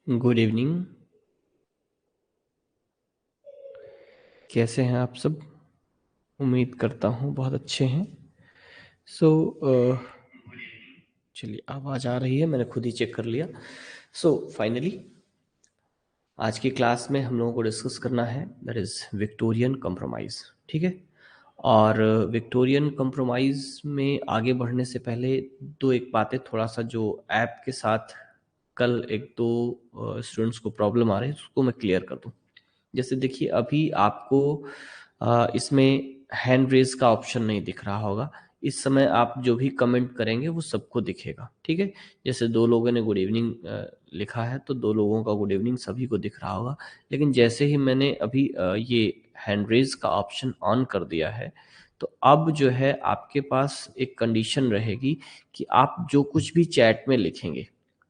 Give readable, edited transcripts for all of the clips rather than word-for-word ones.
Good evening. कैसे हैं आप सब? उम्मीद करता हूँ बहुत अच्छे हैं। सो चलिए, आवाज़ आ रही है, मैंने खुद ही चेक कर लिया। फाइनली आज की क्लास में हम लोगों को डिस्कस करना है दैट इज़ विक्टोरियन कंप्रोमाइज़। ठीक है। और विक्टोरियन कंप्रोमाइज़ में आगे बढ़ने से पहले दो एक बातें थोड़ा सा जो ऐप के साथ कल एक दो स्टूडेंट्स को प्रॉब्लम आ रही है उसको मैं क्लियर कर दूँ। जैसे देखिए, अभी आपको इसमें हैंड रेज का ऑप्शन नहीं दिख रहा होगा। इस समय आप जो भी कमेंट करेंगे वो सबको दिखेगा। ठीक है। जैसे दो लोगों ने गुड इवनिंग लिखा है तो दो लोगों का गुड इवनिंग सभी को दिख रहा होगा। लेकिन जैसे ही मैंने अभी ये हैंड रेज का ऑप्शन ऑन कर दिया है तो अब जो है आपके पास एक कंडीशन रहेगी कि आप जो कुछ भी चैट में लिखेंगे,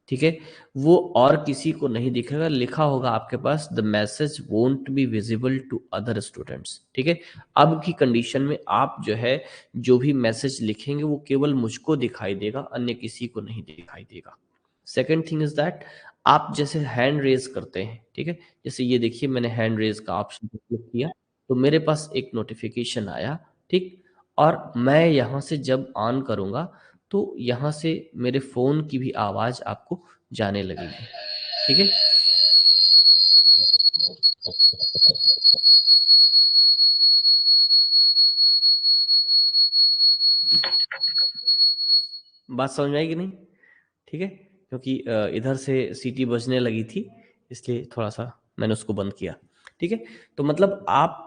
ठीक है, वो और किसी को नहीं दिखेगा। लिखा होगा आपके पास the message won't be visible to other students. ठीक है। अब की कंडीशन में आप जो है जो भी मैसेज लिखेंगे वो केवल मुझको दिखाई देगा, अन्य किसी को नहीं दिखाई देगा। सेकेंड थिंग इज दैट आप जैसे हैंड रेज करते हैं, ठीक है, जैसे ये देखिए मैंने हैंड रेज का ऑप्शन क्लिक किया तो मेरे पास एक नोटिफिकेशन आया। ठीक। और मैं यहाँ से जब ऑन करूँगा तो यहाँ से मेरे फ़ोन की भी आवाज़ आपको जाने लगेगी। ठीक है। बात समझ में आई कि नहीं? ठीक है। क्योंकि इधर से सीटी बजने लगी थी इसलिए थोड़ा सा मैंने उसको बंद किया। ठीक है। तो मतलब आप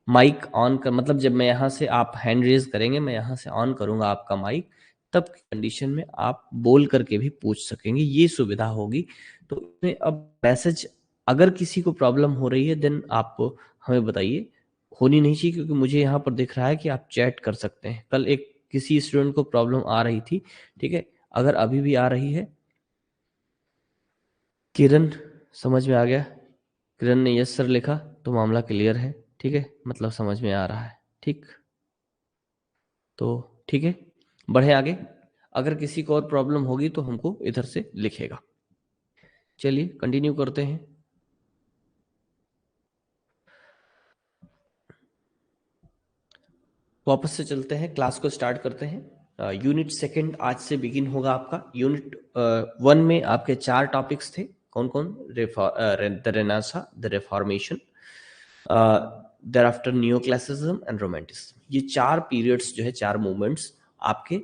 माइक ऑन कर, मतलब जब मैं यहाँ से आप हैंड रेज करेंगे मैं यहाँ से ऑन करूँगा आपका माइक, तब कंडीशन में आप बोल करके भी पूछ सकेंगे, ये सुविधा होगी। तो इसमें अब मैसेज अगर किसी को प्रॉब्लम हो रही है देन आप हमें बताइए। होनी नहीं चाहिए क्योंकि मुझे यहाँ पर दिख रहा है कि आप चैट कर सकते हैं। कल एक किसी स्टूडेंट को प्रॉब्लम आ रही थी। ठीक है। अगर अभी भी आ रही है, किरण समझ में आ गया? किरण ने यस सर लिखा तो मामला क्लियर है। ठीक है, मतलब समझ में आ रहा है। ठीक। तो ठीक है, बढ़े आगे। अगर किसी को और प्रॉब्लम होगी तो हमको इधर से लिखेगा। चलिए कंटिन्यू करते हैं। वापस से चलते हैं, क्लास को स्टार्ट करते हैं। यूनिट सेकंड आज से बिगिन होगा आपका। यूनिट वन में आपके चार टॉपिक्स थे। कौन कौन? The Renaissance, the Reformation, thereafter new classicism and romanticism. ये चार पीरियड्स जो है, चार मूवमेंट्स आपके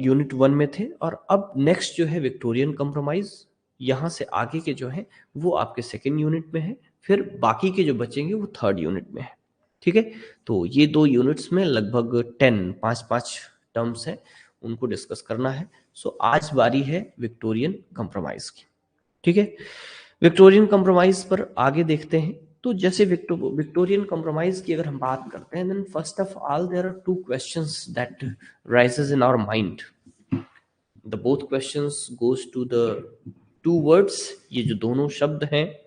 यूनिट वन में थे। और अब नेक्स्ट जो है विक्टोरियन कंप्रोमाइज, यहाँ से आगे के जो है वो आपके सेकेंड यूनिट में है। फिर बाकी के जो बचेंगे वो थर्ड यूनिट में है। ठीक है। तो ये दो यूनिट्स में लगभग 5 टर्म्स हैं, उनको डिस्कस करना है। सो आज बारी है विक्टोरियन कंप्रोमाइज की। ठीक है। विक्टोरियन कंप्रोमाइज पर आगे देखते हैं। तो जैसे विक्टोरियन कंप्रोमाइज की अगर हम बात करते हैं then first of all there are two questions that rises in our mind. The both questions goes to the two words. ये जो दोनों शब्द हैं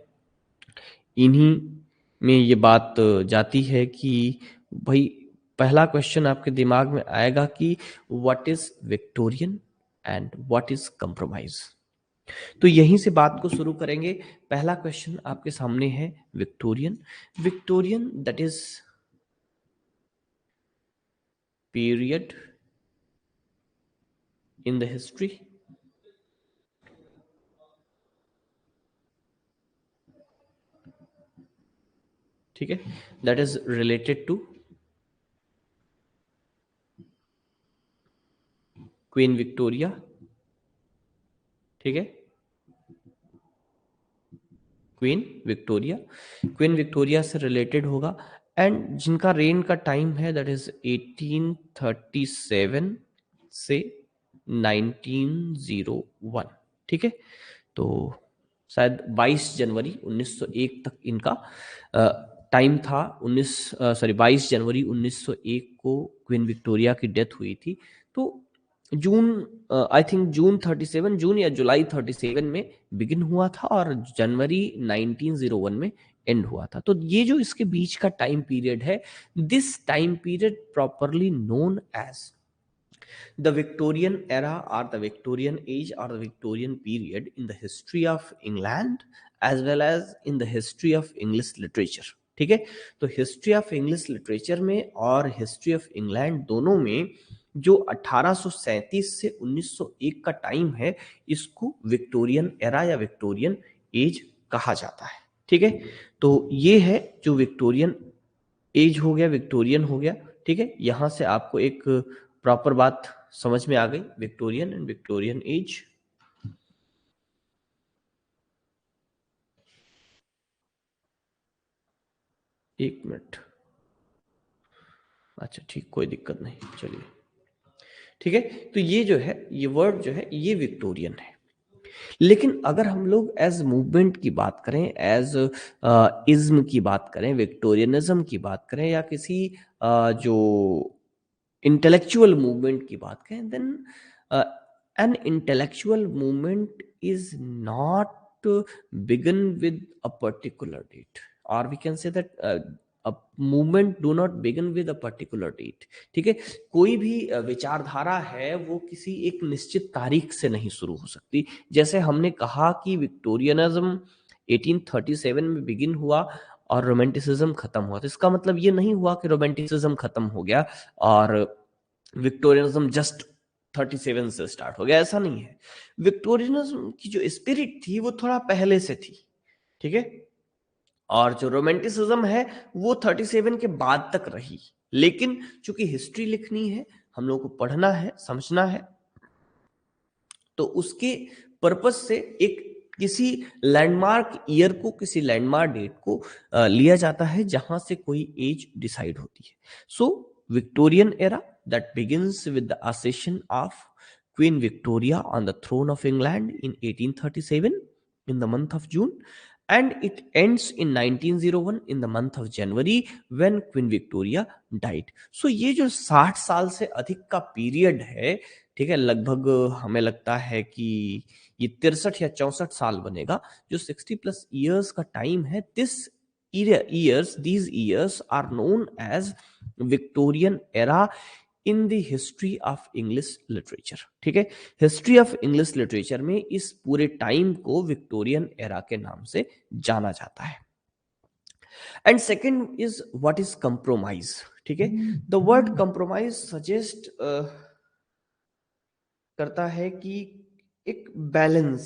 इन्हीं में ये बात जाती है कि भाई पहला क्वेश्चन आपके दिमाग में आएगा कि what is Victorian and what is compromise. तो यहीं से बात को शुरू करेंगे। पहला क्वेश्चन आपके सामने है Victorian. Victorian that is period in the history. ठीक है। That is related to Queen Victoria. ठीक है। क्वीन विक्टोरिया से रिलेटेड होगा। एंड जिनका रेन का टाइम है दैट इज 1837 से 1901। ठीक है। तो शायद 22 जनवरी 1901 तक इनका टाइम था। 22 जनवरी 1901 को क्वीन विक्टोरिया की डेथ हुई थी। तो जून, आई थिंक जून 37, जून या जुलाई 37 में बिगिन हुआ था और जनवरी 1901 में एंड हुआ था। तो ये जो इसके बीच का टाइम पीरियड है, this time period properly known as The Victorian era or the Victorian age or the Victorian period in the history of England as well as in the history of English literature. ठीक है, तो history of English literature में और history of England दोनों में जो 1837 से 1901 का टाइम है, इसको विक्टोरियन एरा या विक्टोरियन एज कहा जाता है। ठीक है, तो ये है जो विक्टोरियन एज हो गया, विक्टोरियन हो गया। ठीक है, यहां से आपको एक प्रॉपर बात समझ में आ गई, विक्टोरियन एंड विक्टोरियन एज। एक मिनट, अच्छा ठीक, कोई दिक्कत नहीं, चलिए ठीक है। तो ये जो है, ये वर्ड जो है ये विक्टोरियन है। लेकिन अगर हम लोग एज मूवमेंट की बात करें, एज इज्म की बात करें, विक्टोरियनिज्म की बात करें, या किसी जो इंटेलेक्चुअल मूवमेंट की बात करें, then an intellectual movement is not begun with a particular date, और we can say that a movement do not begun with a particular date. ठीक है, कोई भी विचारधारा है वो किसी एक निश्चित तारीख से नहीं शुरू हो सकती। जैसे हमने कहा कि विक्टोरियनिज्म 1837 में बिगिन हुआ और रोमांटिसिज्म खत्म हुआ, तो इसका मतलब ये नहीं हुआ कि रोमांटिसिज्म खत्म हो गया और विक्टोरियनिज्म जस्ट 37 से स्टार्ट हो गया, ऐसा नहीं है। विक्टोरियनिज्म की जो स्पिरिट थी वो थोड़ा पहले से थी। ठीक है, और जो रोमांटिसिज्म है वो 37 के बाद तक रही। लेकिन चूंकि हिस्ट्री लिखनी है, हम लोग को पढ़ना है, समझना है, तो उसके पर्पस से एक किसी लैंडमार्क ईयर को, किसी लैंडमार्क डेट को लिया जाता है जहां से कोई एज डिसाइड होती है। So Victorian era that begins with the accession of Queen Victoria on the throne of England in 1837 in the month of June, and it ends in 1901 in the month of January when Queen Victoria died. So ये जो 60 साल से अधिक का period है, ठीक है, लगभग हमें लगता है कि ये 63 या 64 साल बनेगा, जो 60 प्लस ईयर्स का टाइम है। these years are known as Victorian era in the history of English literature. ठीक है, हिस्ट्री ऑफ इंग्लिश लिटरेचर में इस पूरे टाइम को विक्टोरियन एरा के नाम से जाना जाता है। And second is what is compromise. ठीक है, द वर्ड कंप्रोमाइज सजेस्ट करता है कि एक balance.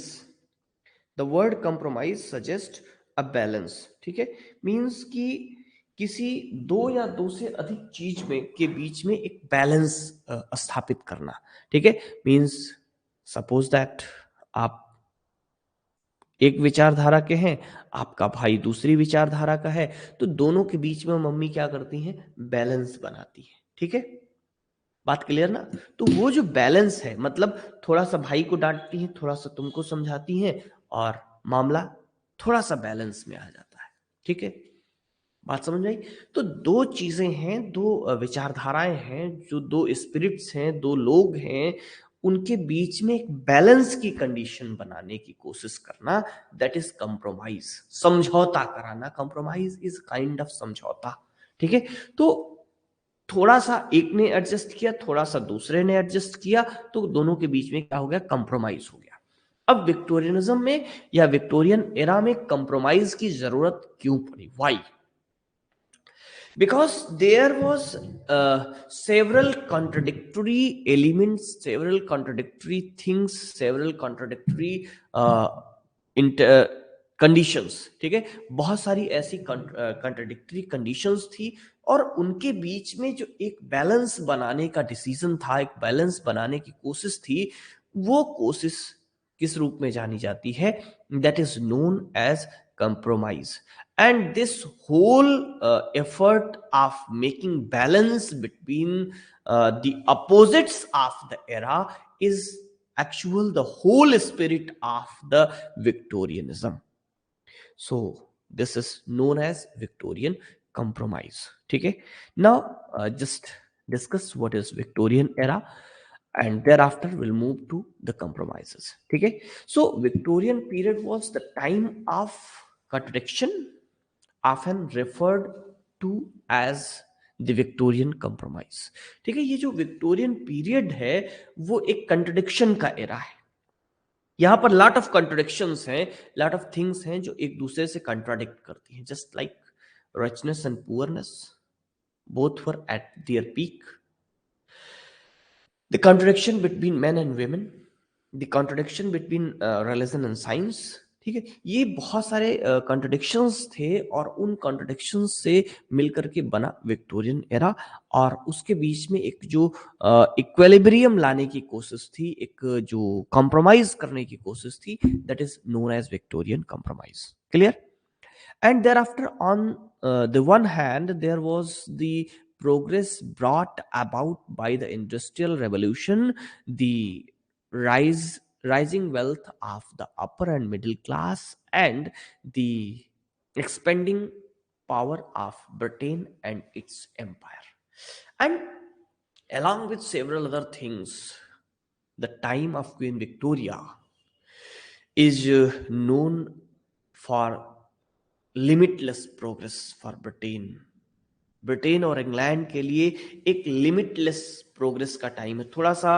The word compromise suggest a balance. ठीक है, मीन्स कि किसी दो या दो से अधिक चीज में के बीच में एक बैलेंस स्थापित करना। ठीक है, मीन्स सपोज दैट आप एक विचारधारा के हैं, आपका भाई दूसरी विचारधारा का है, तो दोनों के बीच में मम्मी क्या करती हैं, बैलेंस बनाती है। ठीक है, बात क्लियर ना। तो वो जो बैलेंस है, मतलब थोड़ा सा भाई को डांटती है, थोड़ा सा तुमको समझाती है, और मामला थोड़ा सा बैलेंस में आ जाता है। ठीक है, बात समझ आई। तो दो चीजें हैं, दो विचारधाराएं हैं, जो दो स्पिरिट्स हैं, दो लोग हैं, उनके बीच में एक बैलेंस की कंडीशन बनाने की कोशिश करना, दैट इज कंप्रोमाइज, समझौता कराना। कंप्रोमाइज इज काइंड ऑफ समझौता। ठीक है, तो थोड़ा सा एक ने एडजस्ट किया, थोड़ा सा दूसरे ने एडजस्ट किया, तो दोनों के बीच में क्या हो गया, कंप्रोमाइज हो गया। अब विक्टोरियनिज्म में या विक्टोरियन एरा में कंप्रोमाइज की जरूरत क्यों पड़ी, why? Because there was several contradictory elements, several contradictory things, several contradictory conditions. ठीक है, बहुत सारी ऐसी कंट्राडिक्टरी कंडीशंस थी, और उनके बीच में जो एक बैलेंस बनाने का डिसीजन था, एक बैलेंस बनाने की कोशिश थी, वो कोशिश किस रूप में जानी जाती है, that is known as compromise. And this whole effort of making balance between the opposites of the era is actual the whole spirit of the Victorianism. So this is known as Victorian compromise. ठीक है, now just discuss what is Victorian era, and thereafter we'll move to the compromises. ठीक है, so Victorian period was the time of contradiction, often referred to as the Victorian compromise. ठीक है, ये जो Victorian period है वो एक contradiction का एरा है। यहां पर लॉट ऑफ कंट्रोडिक्शंस हैं, लॉट ऑफ थिंग्स हैं जो एक दूसरे से कंट्राडिक्ट करती हैं, just like richness and poorness, both were at their peak. The contradiction between men and women, the contradiction between religion and science, ठीक है, ये बहुत सारे कॉन्ट्रडिक्शंस थे और उन कॉन्ट्रडिक्शंस से मिलकर के बना विक्टोरियन एरा। और उसके बीच में एक जो इक्विलिब्रियम लाने की कोशिश थी, एक जो कॉम्प्रोमाइज करने की कोशिश थी, that is known as Victorian compromise. Clear? And thereafter, on the one hand, there was the progress brought about by the industrial revolution, the rising wealth of the upper and middle class, and the expanding power of Britain and its empire. And along with several other things, the time of Queen Victoria is known for limitless progress for Britain. Britain और England के लिए एक limitless progress का time है। थोड़ा सा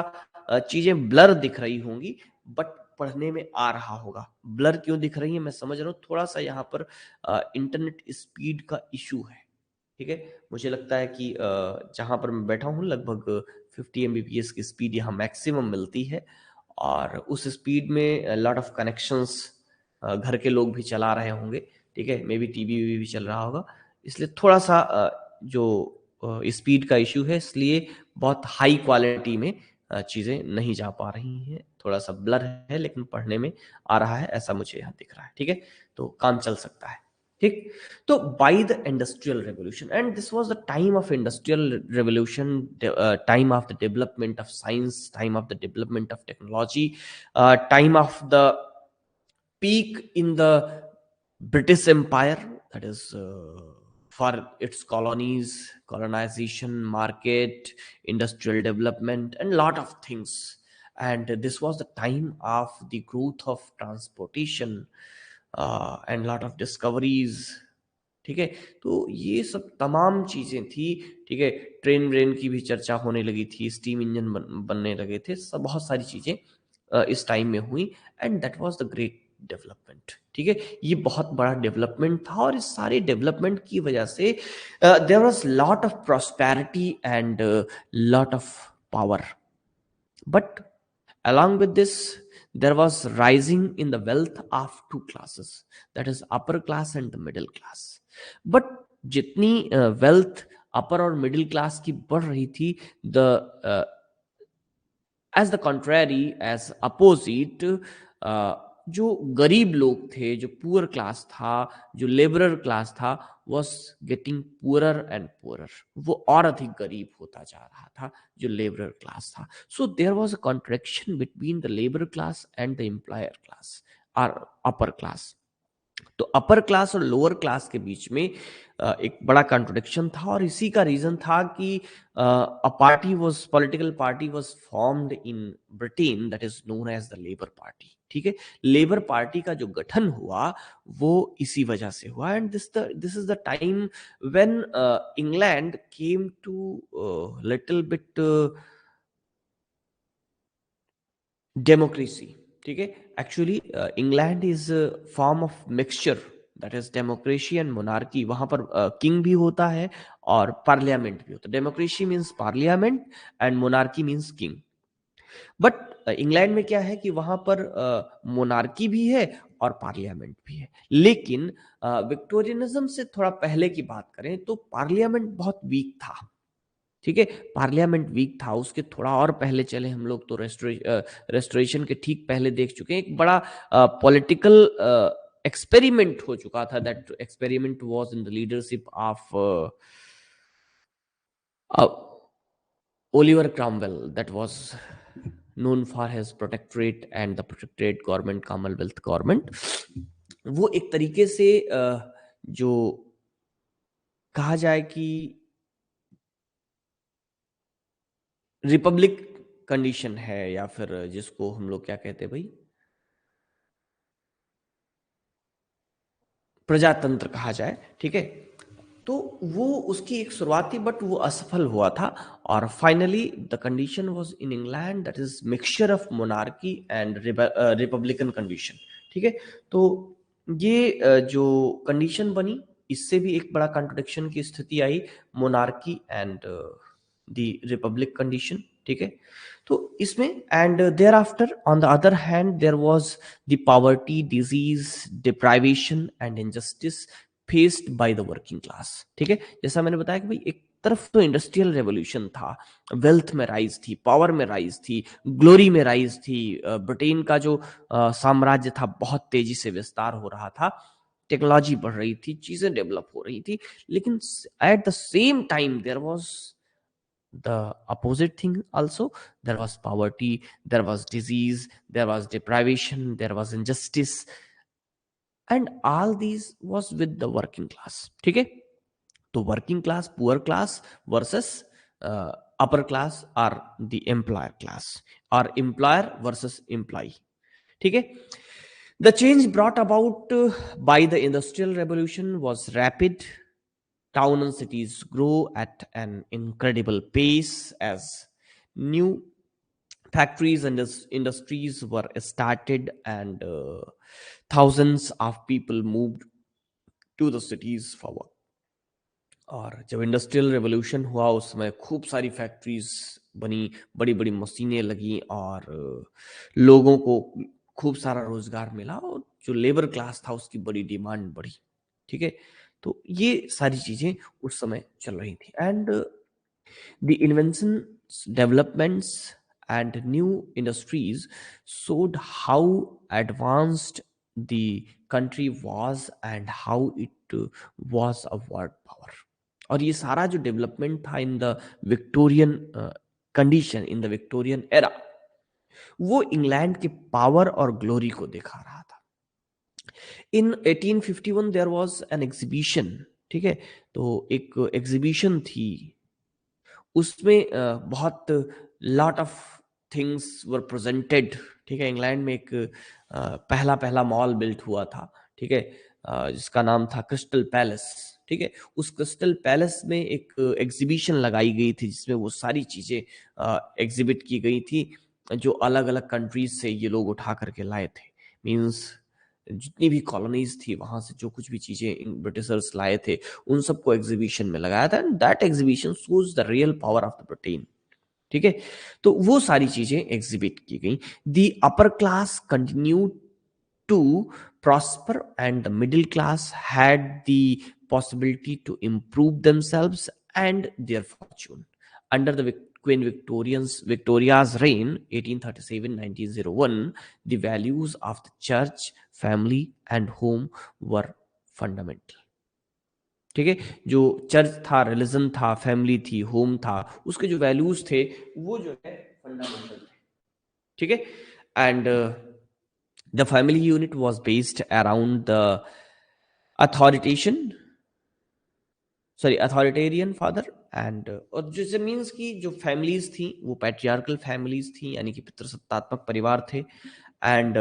चीजें blur दिख रही होंगी, बट पढ़ने में आ रहा होगा। ब्लर क्यों दिख रही है मैं समझ रहा हूँ, थोड़ा सा यहाँ पर इंटरनेट स्पीड का इशू है। ठीक है, मुझे लगता है कि जहां पर मैं बैठा हूँ लगभग 50 Mbps की स्पीड यहाँ मैक्सिमम मिलती है, और उस स्पीड में लॉट ऑफ कनेक्शंस घर के लोग भी चला रहे होंगे। ठीक है, मे बी टीवी भी चल रहा होगा, इसलिए थोड़ा सा जो स्पीड का इश्यू है, इसलिए बहुत हाई क्वालिटी में चीज़ें नहीं जा पा रही हैं। थोड़ा सा ब्लर है लेकिन पढ़ने में आ रहा है, ऐसा मुझे यहाँ दिख रहा है। ठीक है, तो काम चल सकता है। ठीक, तो by the industrial revolution, and this was the time of industrial revolution, time of the development of science, time of the development of technology, time of the peak in the British Empire, that is for its colonies, colonization, market, industrial development, and lot of things. And this was the time of the growth of transportation and lot of discoveries. ठीक है, तो ये सब तमाम चीजें थी। ठीक है, ट्रेन व्रेन की भी चर्चा होने लगी थी, स्टीम इंजन बनने लगे थे, सब बहुत सारी चीजें इस टाइम में हुई, and that was the great development. ठीक है, ये बहुत बड़ा डेवलपमेंट था, और इस सारे डेवलपमेंट की वजह से there was lot of prosperity and lot of power. But along with this, there was rising in the wealth of two classes, that is upper class and the middle class. But जितनी wealth upper और middle class की बढ़ रही थी, the as the contrary, as opposite, जो गरीब लोग थे, जो पुअर क्लास था, जो लेबरर क्लास था, was getting poorer and poorer, वो और अधिक गरीब होता जा रहा था जो लेबरर क्लास था। So there was a contraction between the labour class and the employer class और अपर क्लास। तो अपर क्लास और लोअर क्लास के बीच में एक बड़ा कॉन्ट्रडिक्शन था, और इसी का रीजन था कि a party was political party was formed in Britain, that is known as the Labour Party. ठीक है, लेबर पार्टी का जो गठन हुआ वो इसी वजह से हुआ, and this is the time when England came to little bit democracy. ठीक है, actually England is form of mixture, that is democracy and monarchy. वहां पर किंग भी होता है और पार्लियामेंट भी होता है। Democracy means parliament and monarchy means king. But England में क्या है कि वहां पर मोनार्की भी है और पार्लियामेंट भी है। लेकिन विक्टोरियनिज्म से थोड़ा पहले की बात करें तो पार्लियामेंट बहुत वीक था। ठीक है, पार्लियामेंट वीक था। उसके थोड़ा और पहले चले हम लोग तो रेस्टोरेशन के ठीक पहले देख चुके हैं, एक बड़ा पॉलिटिकल एक्सपेरिमेंट हो चुका था। That experiment was in the leadership of Oliver Cromwell, that was known for his protectorate and the protectorate government, commonwealth government। वो एक तरीके से जो कहा जाए कि रिपब्लिक कंडीशन है, या फिर जिसको हम लोग क्या कहते हैं भाई, प्रजातंत्र कहा जाए। ठीक है, तो वो उसकी एक शुरुआत थी, बट वो असफल हुआ था। और finally the condition was in England that is mixture of monarchy and Republican condition. ठीक है, तो ये जो कंडीशन बनी, इससे भी एक बड़ा कॉन्ट्रडिक्शन की स्थिति आई, monarchy and the republic condition. ठीक है, तो इसमें and thereafter on the other hand there was the poverty, disease, deprivation and injustice faced by the working class. ठीक है, जैसा मैंने बताया कि भाई एक तरफ तो इंडस्ट्रियल रेवोल्यूशन था, वेल्थ में राइज थी, पावर में राइज थी, ग्लोरी में राइज थी, ब्रिटेन का जो साम्राज्य था बहुत तेजी से विस्तार हो रहा था, टेक्नोलॉजी बढ़ रही थी, चीजें डेवलप हो रही थी, लेकिन at the same time there was the opposite thing also. There was poverty, there was disease, there was deprivation, there was injustice, and all these was with the working class. ठीक है, तो working class, poor class versus अपर class और the employer class, और employer versus employ. ठीक है, the change brought about by the industrial revolution was rapid. Town and cities grow at an incredible pace as new factories and industries were started, and thousands of people moved to the cities for work. और जब industrial revolution हुआ उस समय खूब सारी factories बनी, बड़ी बड़ी मशीनें लगी, और लोगों को खूब सारा रोजगार मिला, और जो लेबर क्लास था उसकी बड़ी डिमांड बढ़ी। ठीक है, तो ये सारी चीजें उस समय चल रही थी, and the inventions, developments and new industries showed how advanced the country was and how it was a world power. और ये सारा जो डेवलपमेंट था in the Victorian condition, in the Victorian era, वो इंग्लैंड के पावर और glory को दिखा रहा था। इन 1851 देयर वाज एन एग्जीबिशन। ठीक है, तो एक एग्जीबिशन थी, उसमें बहुत lot of things were presented. ठीक है, इंग्लैंड में एक पहला पहला मॉल बिल्ट हुआ था। ठीक है, जिसका नाम था क्रिस्टल पैलेस। ठीक है, उस क्रिस्टल पैलेस में एक एग्जीबिशन लगाई गई थी, जिसमें वो सारी चीजें एग्जिबिट की गई थी जो अलग अलग कंट्रीज से ये लोग उठा करके लाए थे। मींस जितनी भी कॉलोनीज थी वहां से जो कुछ भी चीजें ब्रिटिशर्स लाए थे, उन सबको एग्जीबिशन में लगाया था, and that exhibition shows the real power of the Britain. ठीक है, तो वो सारी चीजें एग्जिबिट की गई। The upper class continue to prosper, and the middle class had the possibility to improve themselves and their fortune. Under the Queen Victoria's reign, 1837-1901, the values of the church, family, and home were fundamental. ठीक है, जो church था, religion था, family थी, home था, उसके जो values थे वो जो है फंडामेंटल थे। ठीक है, and the family unit was based around the authoritation authoritarian father, and और जैसे मीन्स की जो फैमिलीज थी वो पैट्रियार्कल फैमिलीज थी, यानी कि पितृसत्तात्मक परिवार थे, एंड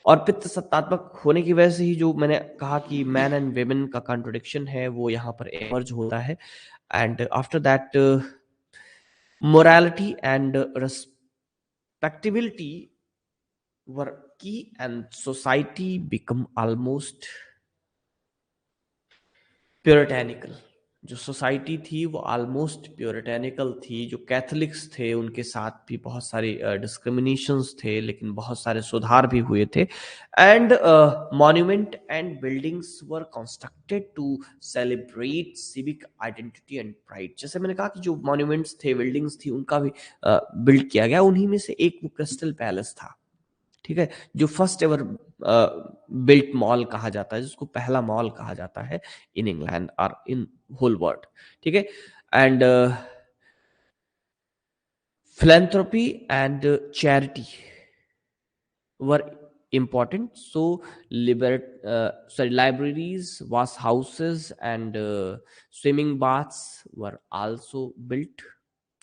और पितृसत्तात्मक होने की वजह से ही जो मैंने कहा कि मैन एंड वेमेन का कॉन्ट्रोडिक्शन है वो यहाँ पर एमर्ज होता है, and after that morality and respectability were key, and society become almost puritanical। जो सोसाइटी थी वो ऑलमोस्ट प्योरिटेनिकल थी। जो कैथलिक्स थे उनके साथ भी बहुत सारे डिस्क्रिमिनेशंस थे, लेकिन बहुत सारे सुधार भी हुए थे, and monument and buildings were constructed to celebrate civic identity and pride. जैसे मैंने कहा कि जो मॉन्यूमेंट्स थे, बिल्डिंग्स थी, उनका भी बिल्ड किया गया। उन्हीं में से एक वो क्रिस्टल पैलेस था। ठीक है, जो फर्स्ट एवर बिल्ट मॉल कहा जाता है, जिसको पहला मॉल कहा जाता है इन इंग्लैंड और इन होल वर्ल्ड। ठीक है, and philanthropy and charity were important, so libraries, wash houses, and swimming baths were also built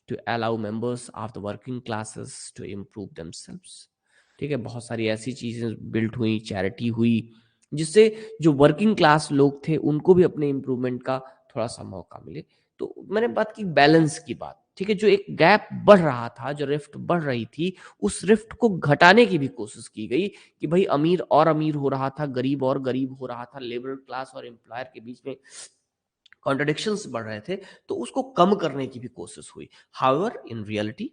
to allow members of the working classes to improve themselves। ठीक है, बहुत सारी ऐसी चीजें built हुई, चैरिटी हुई, जिससे जो वर्किंग क्लास लोग थे उनको भी अपने इम्प्रूवमेंट का थोड़ा सा मौका मिले। तो मैंने बात की बैलेंस की बात, ठीक है, जो एक गैप बढ़ रहा था, जो रिफ्ट बढ़ रही थी, उस रिफ्ट को घटाने की भी कोशिश की गई कि भाई अमीर और अमीर हो रहा था, गरीब और गरीब हो रहा था, लेबर क्लास और एम्प्लॉयर के बीच में कॉन्ट्रडिक्शंस बढ़ रहे थे, तो उसको कम करने की भी कोशिश हुई। However in reality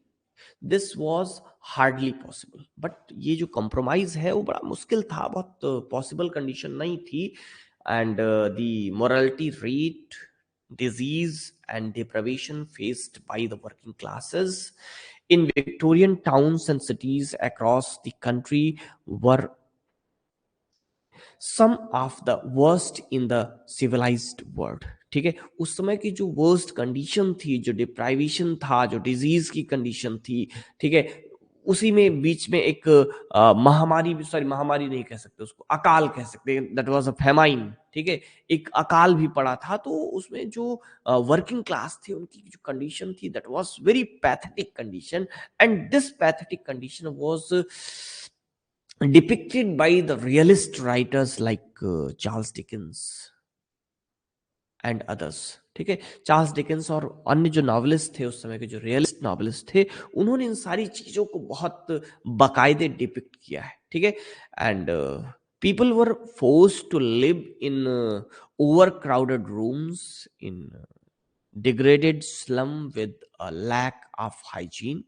this was hardly possible, but ये जो कॉम्प्रोमाइज है वो बड़ा मुश्किल था, बहुत पॉसिबल कंडीशन नहीं थी। And the morality rate, disease and deprivation faced by the working classes in Victorian towns and cities across the country were some of the worst in the civilised world. ठीक है, उस समय की जो worst condition थी, जो deprivation था, जो डिजीज की कंडीशन थी, ठीक है, उसी में बीच में एक महामारी, सॉरी महामारी नहीं कह सकते उसको, अकाल कह सकते हैं, दैट वाज अ फेमाइन। ठीक है, एक अकाल भी पड़ा था, तो उसमें जो वर्किंग क्लास थे उनकी जो कंडीशन थी that was very pathetic condition, and this pathetic condition was depicted by the realist writers like Charles Dickens and others. ठीक है, चार्ल्स डिकेंस और अन्य जो नॉवलिस्ट थे उस समय के, जो रियलिस्ट नॉवलिस्ट थे, उन्होंने इन सारी चीजों को बहुत बाकायदे डिपिक्ट किया है। ठीक है, and people were force to live in overcrowded rooms, in degraded slum with a lack of hygiene.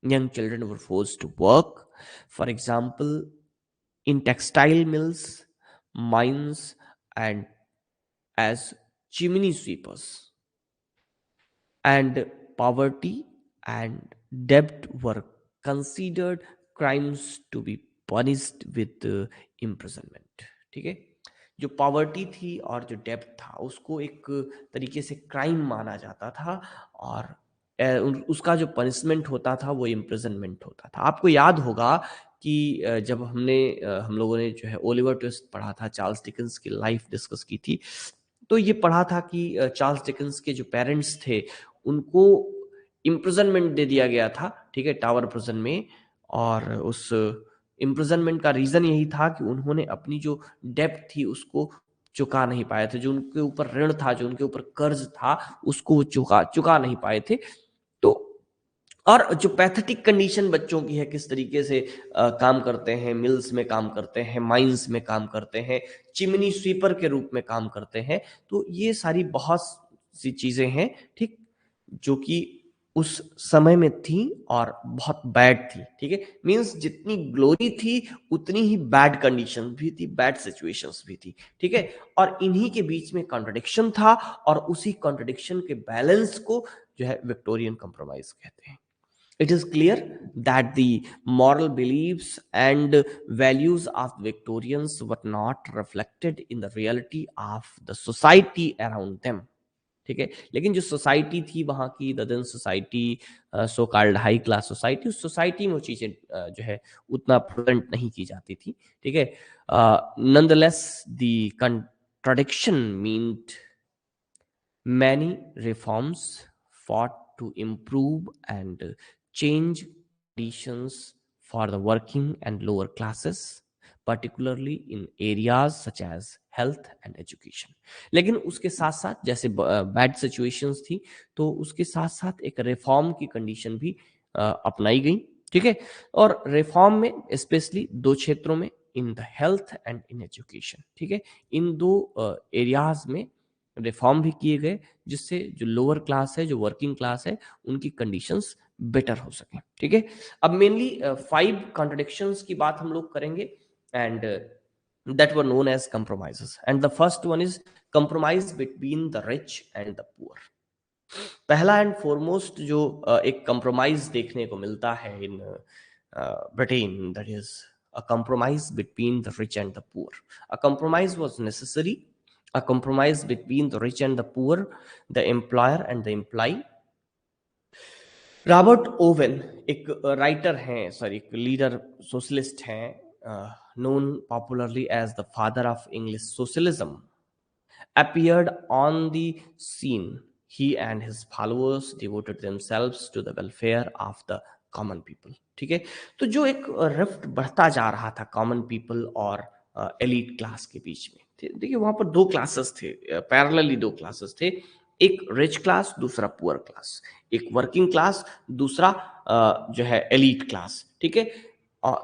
Young children were forced to work, for example, in textile mills, mines, and as chimney sweepers. And poverty and debt were considered crimes to be punished with imprisonment. ठीक है, जो poverty थी और जो डेब्ट था उसको एक तरीके से क्राइम माना जाता था, और उसका जो पनिशमेंट होता था वो इम्प्रिजनमेंट होता था। आपको याद होगा कि जब हम लोगों ने जो है ओलिवर ट्विस्ट पढ़ा था, चार्ल्स डिकेंस की लाइफ डिस्कस की थी, तो ये पढ़ा था कि चार्ल्स डिकेंस के जो पेरेंट्स थे उनको इम्प्रिजनमेंट दे दिया गया था, ठीक है, टावर प्रिजन में। और उस इम्प्रिजनमेंट का रीजन यही था कि उन्होंने अपनी जो डेब्ट थी उसको चुका नहीं पाए थे, जो उनके ऊपर ऋण था, जो उनके ऊपर कर्ज था, उसको वो चुका नहीं पाए थे। तो और जो पैथेटिक कंडीशन बच्चों की है, किस तरीके से काम करते हैं, मिल्स में काम करते हैं, माइंस में काम करते हैं, चिमनी स्वीपर के रूप में काम करते हैं, तो ये सारी बहुत सी चीजें हैं, ठीक, जो कि उस समय में थी और बहुत बैड थी। ठीक है, मींस जितनी ग्लोरी थी उतनी ही बैड कंडीशन भी थी, बैड सिचुएशंस भी थी। ठीक है, और इन्हीं के बीच में कॉन्ट्रडिक्शन था, और उसी कॉन्ट्रडिक्शन के बैलेंस को जो है विक्टोरियन कंप्रोमाइज कहते हैं। It is clear that the moral beliefs and values of Victorians were not reflected in the reality of the society around them. ठीक है, लेकिन जो सोसाइटी थी वहाँ की, the then society, so called high class society, उस society में वो चीज़ें जो है उतना प्रेजेंट नहीं की जाती थी। ठीक है, nonetheless the contradiction meant many reforms fought to improve and change conditions for the working and lower classes, particularly in areas such as health and education. लेकिन उसके साथ साथ जैसे बैड सिचुएशंस थी, तो उसके साथ साथ एक रिफॉर्म की कंडीशन भी अपनाई गई। ठीक है, और रिफॉर्म में स्पेशली दो क्षेत्रों में, in the health and in education. ठीक है, इन दो एरियाज में रिफॉर्म भी किए गए, जिससे जो लोअर क्लास है, जो वर्किंग क्लास है, उनकी कंडीशंस बेटर हो सके। ठीक है, अब मेनली 5 कॉन्ट्रडिक्शंस की बात हम लोग करेंगे, and that were known as compromises. And the first one is compromise between the rich and the poor. पहला एंड फॉरमोस्ट जो एक कंप्रोमाइज देखने को मिलता है in Britain, that is a compromise between the rich and the poor. A compromise was necessary, a compromise between the rich and the poor, the employer and the employee. Robert Owen एक writer हैं, sorry एक leader socialist हैं, known popularly as the father of English socialism, appeared on the scene. He and his followers devoted themselves to the welfare of the common people. ठीक है, तो जो एक rift बढ़ता जा रहा था कॉमन पीपल और एलीट क्लास के बीच में थे। देखिए वहां पर दो क्लासेस थे, पैरेलली दो क्लासेस थे, एक रिच क्लास दूसरा पुअर क्लास, एक वर्किंग क्लास दूसरा जो है एलीट क्लास, ठीक है,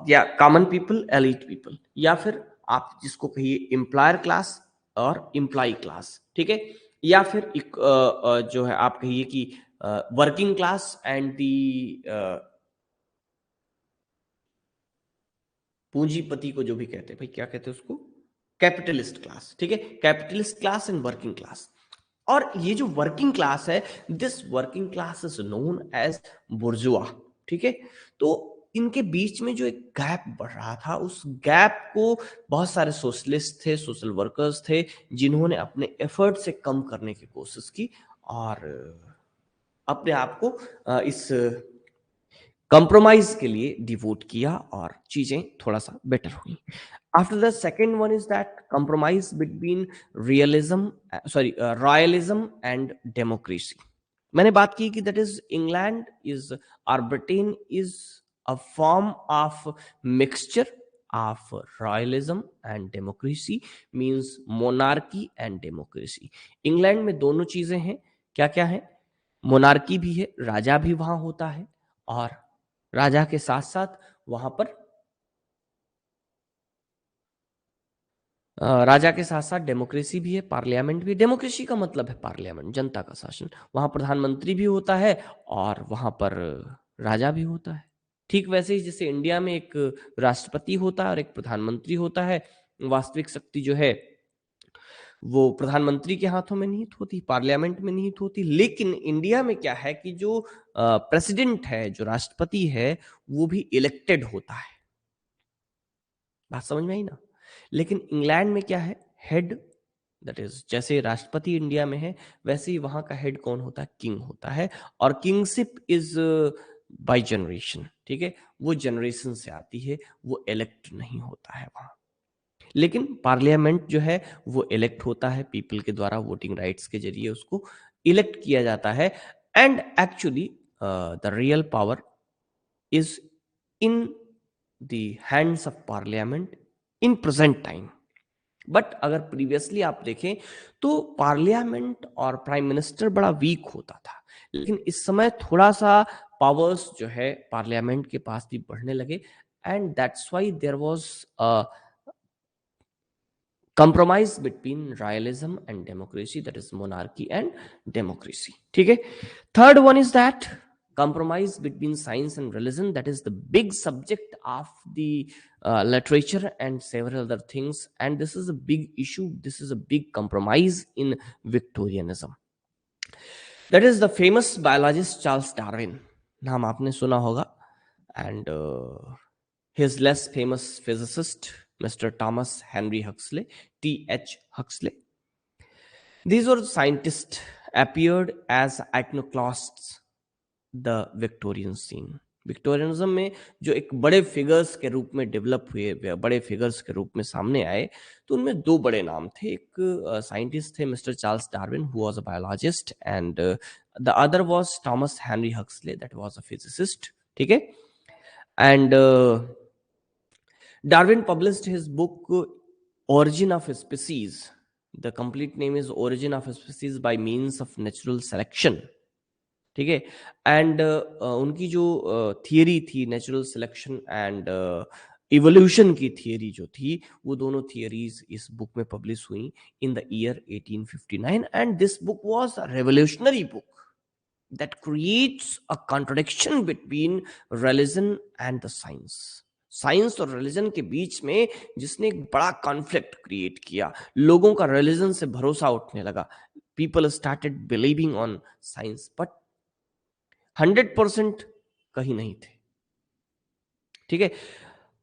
या कॉमन पीपल एलीट पीपल, या फिर आप जिसको कहिए एम्प्लॉयर क्लास और एम्प्लॉय क्लास, ठीक है, या फिर एक जो है आप कहिए कि वर्किंग क्लास एंड दी पूंजीपति को जो भी कहते हैं, भाई क्या कहते हैं उसको, कैपिटलिस्ट क्लास, ठीक है, capitalist class and working class. और ये जो वर्किंग क्लास है, this working class is known as bourgeois, ठीक है। तो इनके बीच में जो एक गैप बढ़ रहा था, उस गैप को बहुत सारे सोशलिस्ट थे, सोशल वर्कर्स थे, जिन्होंने अपने एफर्ट से कम करने की कोशिश की और अपने आप को इस कंप्रोमाइज के लिए डिवोट किया और चीजें थोड़ा सा बेटर हुई। After the second one is that compromise between royalism and democracy. मैंने बात की कि दैट इज इंग्लैंड इज और Britain is a form of mixture of royalism and democracy, means monarchy and democracy. England में दोनों चीजें हैं, क्या क्या है, मोनार्की भी है, राजा भी वहां होता है, और राजा के साथ साथ वहां पर राजा के साथ साथ डेमोक्रेसी भी है, पार्लियामेंट भी। डेमोक्रेसी का मतलब है पार्लियामेंट, जनता का शासन। वहां प्रधानमंत्री भी होता है और वहां पर राजा भी होता है। ठीक वैसे ही जैसे इंडिया में एक राष्ट्रपति होता है और एक प्रधानमंत्री होता है, वास्तविक शक्ति जो है वो प्रधानमंत्री के हाथों में निहित होती, पार्लियामेंट में निहित होती। लेकिन इंडिया में क्या है कि जो प्रेसिडेंट है, जो राष्ट्रपति है, वो भी इलेक्टेड होता है। बात समझ में आई ना। लेकिन इंग्लैंड में क्या है, हेड, दैट इज जैसे राष्ट्रपति इंडिया में है वैसे ही वहां का हेड कौन होता है, किंग होता है, और किंगशिप इज बाय जनरेशन, ठीक है, वो जनरेशन से आती है, वो इलेक्ट नहीं होता है वहां। लेकिन पार्लियामेंट जो है वो इलेक्ट होता है, पीपल के द्वारा वोटिंग राइट्स के जरिए उसको इलेक्ट किया जाता है। And actually the real power is in the hands of parliament in present time। But अगर प्रीवियसली आप देखें तो पार्लियामेंट और प्राइम मिनिस्टर बड़ा वीक होता था, लेकिन इस समय थोड़ा सा पावर्स जो है पार्लियामेंट के पास भी बढ़ने लगे, and that's why there was a compromise between royalism and democracy, that is monarchy and democracy, ठीक है। Third one is that compromise between science and religion, that is the big subject of the literature and several other things, and this is a big issue, this is a big compromise in Victorianism। that is the famous biologist Charles Darwin, नाम आपने सुना होगा, and his less famous physicist Mr. Thomas Henry Huxley, T.H. Huxley. These were scientists appeared as iconoclasts the Victorian scene। Victorianism में जो एक बड़े figures के रूप में डेवलप हुए, बड़े फिगर्स के रूप में सामने आए, तो उनमें दो बड़े नाम थे। एक साइंटिस्ट थे mister Charles Darwin, who was a biologist, and the other was Thomas Henry Huxley, that was a physicist, ठीक है। And Darwin published his book Origin of Species। The complete name is Origin of Species by Means of Natural Selection, ठीक है। And उनकी जो theory थी natural selection and evolution की theory जो थी, वो दोनों थियरीज इस बुक में पब्लिश हुई in the year 1859, and this book was a revolutionary book that creates a contradiction between religion and the science। Science और रिलीजन के बीच में जिसने एक बड़ा कॉन्फ्लिक्ट क्रिएट किया, लोगों का रिलीजन से भरोसा उठने लगा, people started believing on science, but 100% कहीं नहीं थे, ठीक है।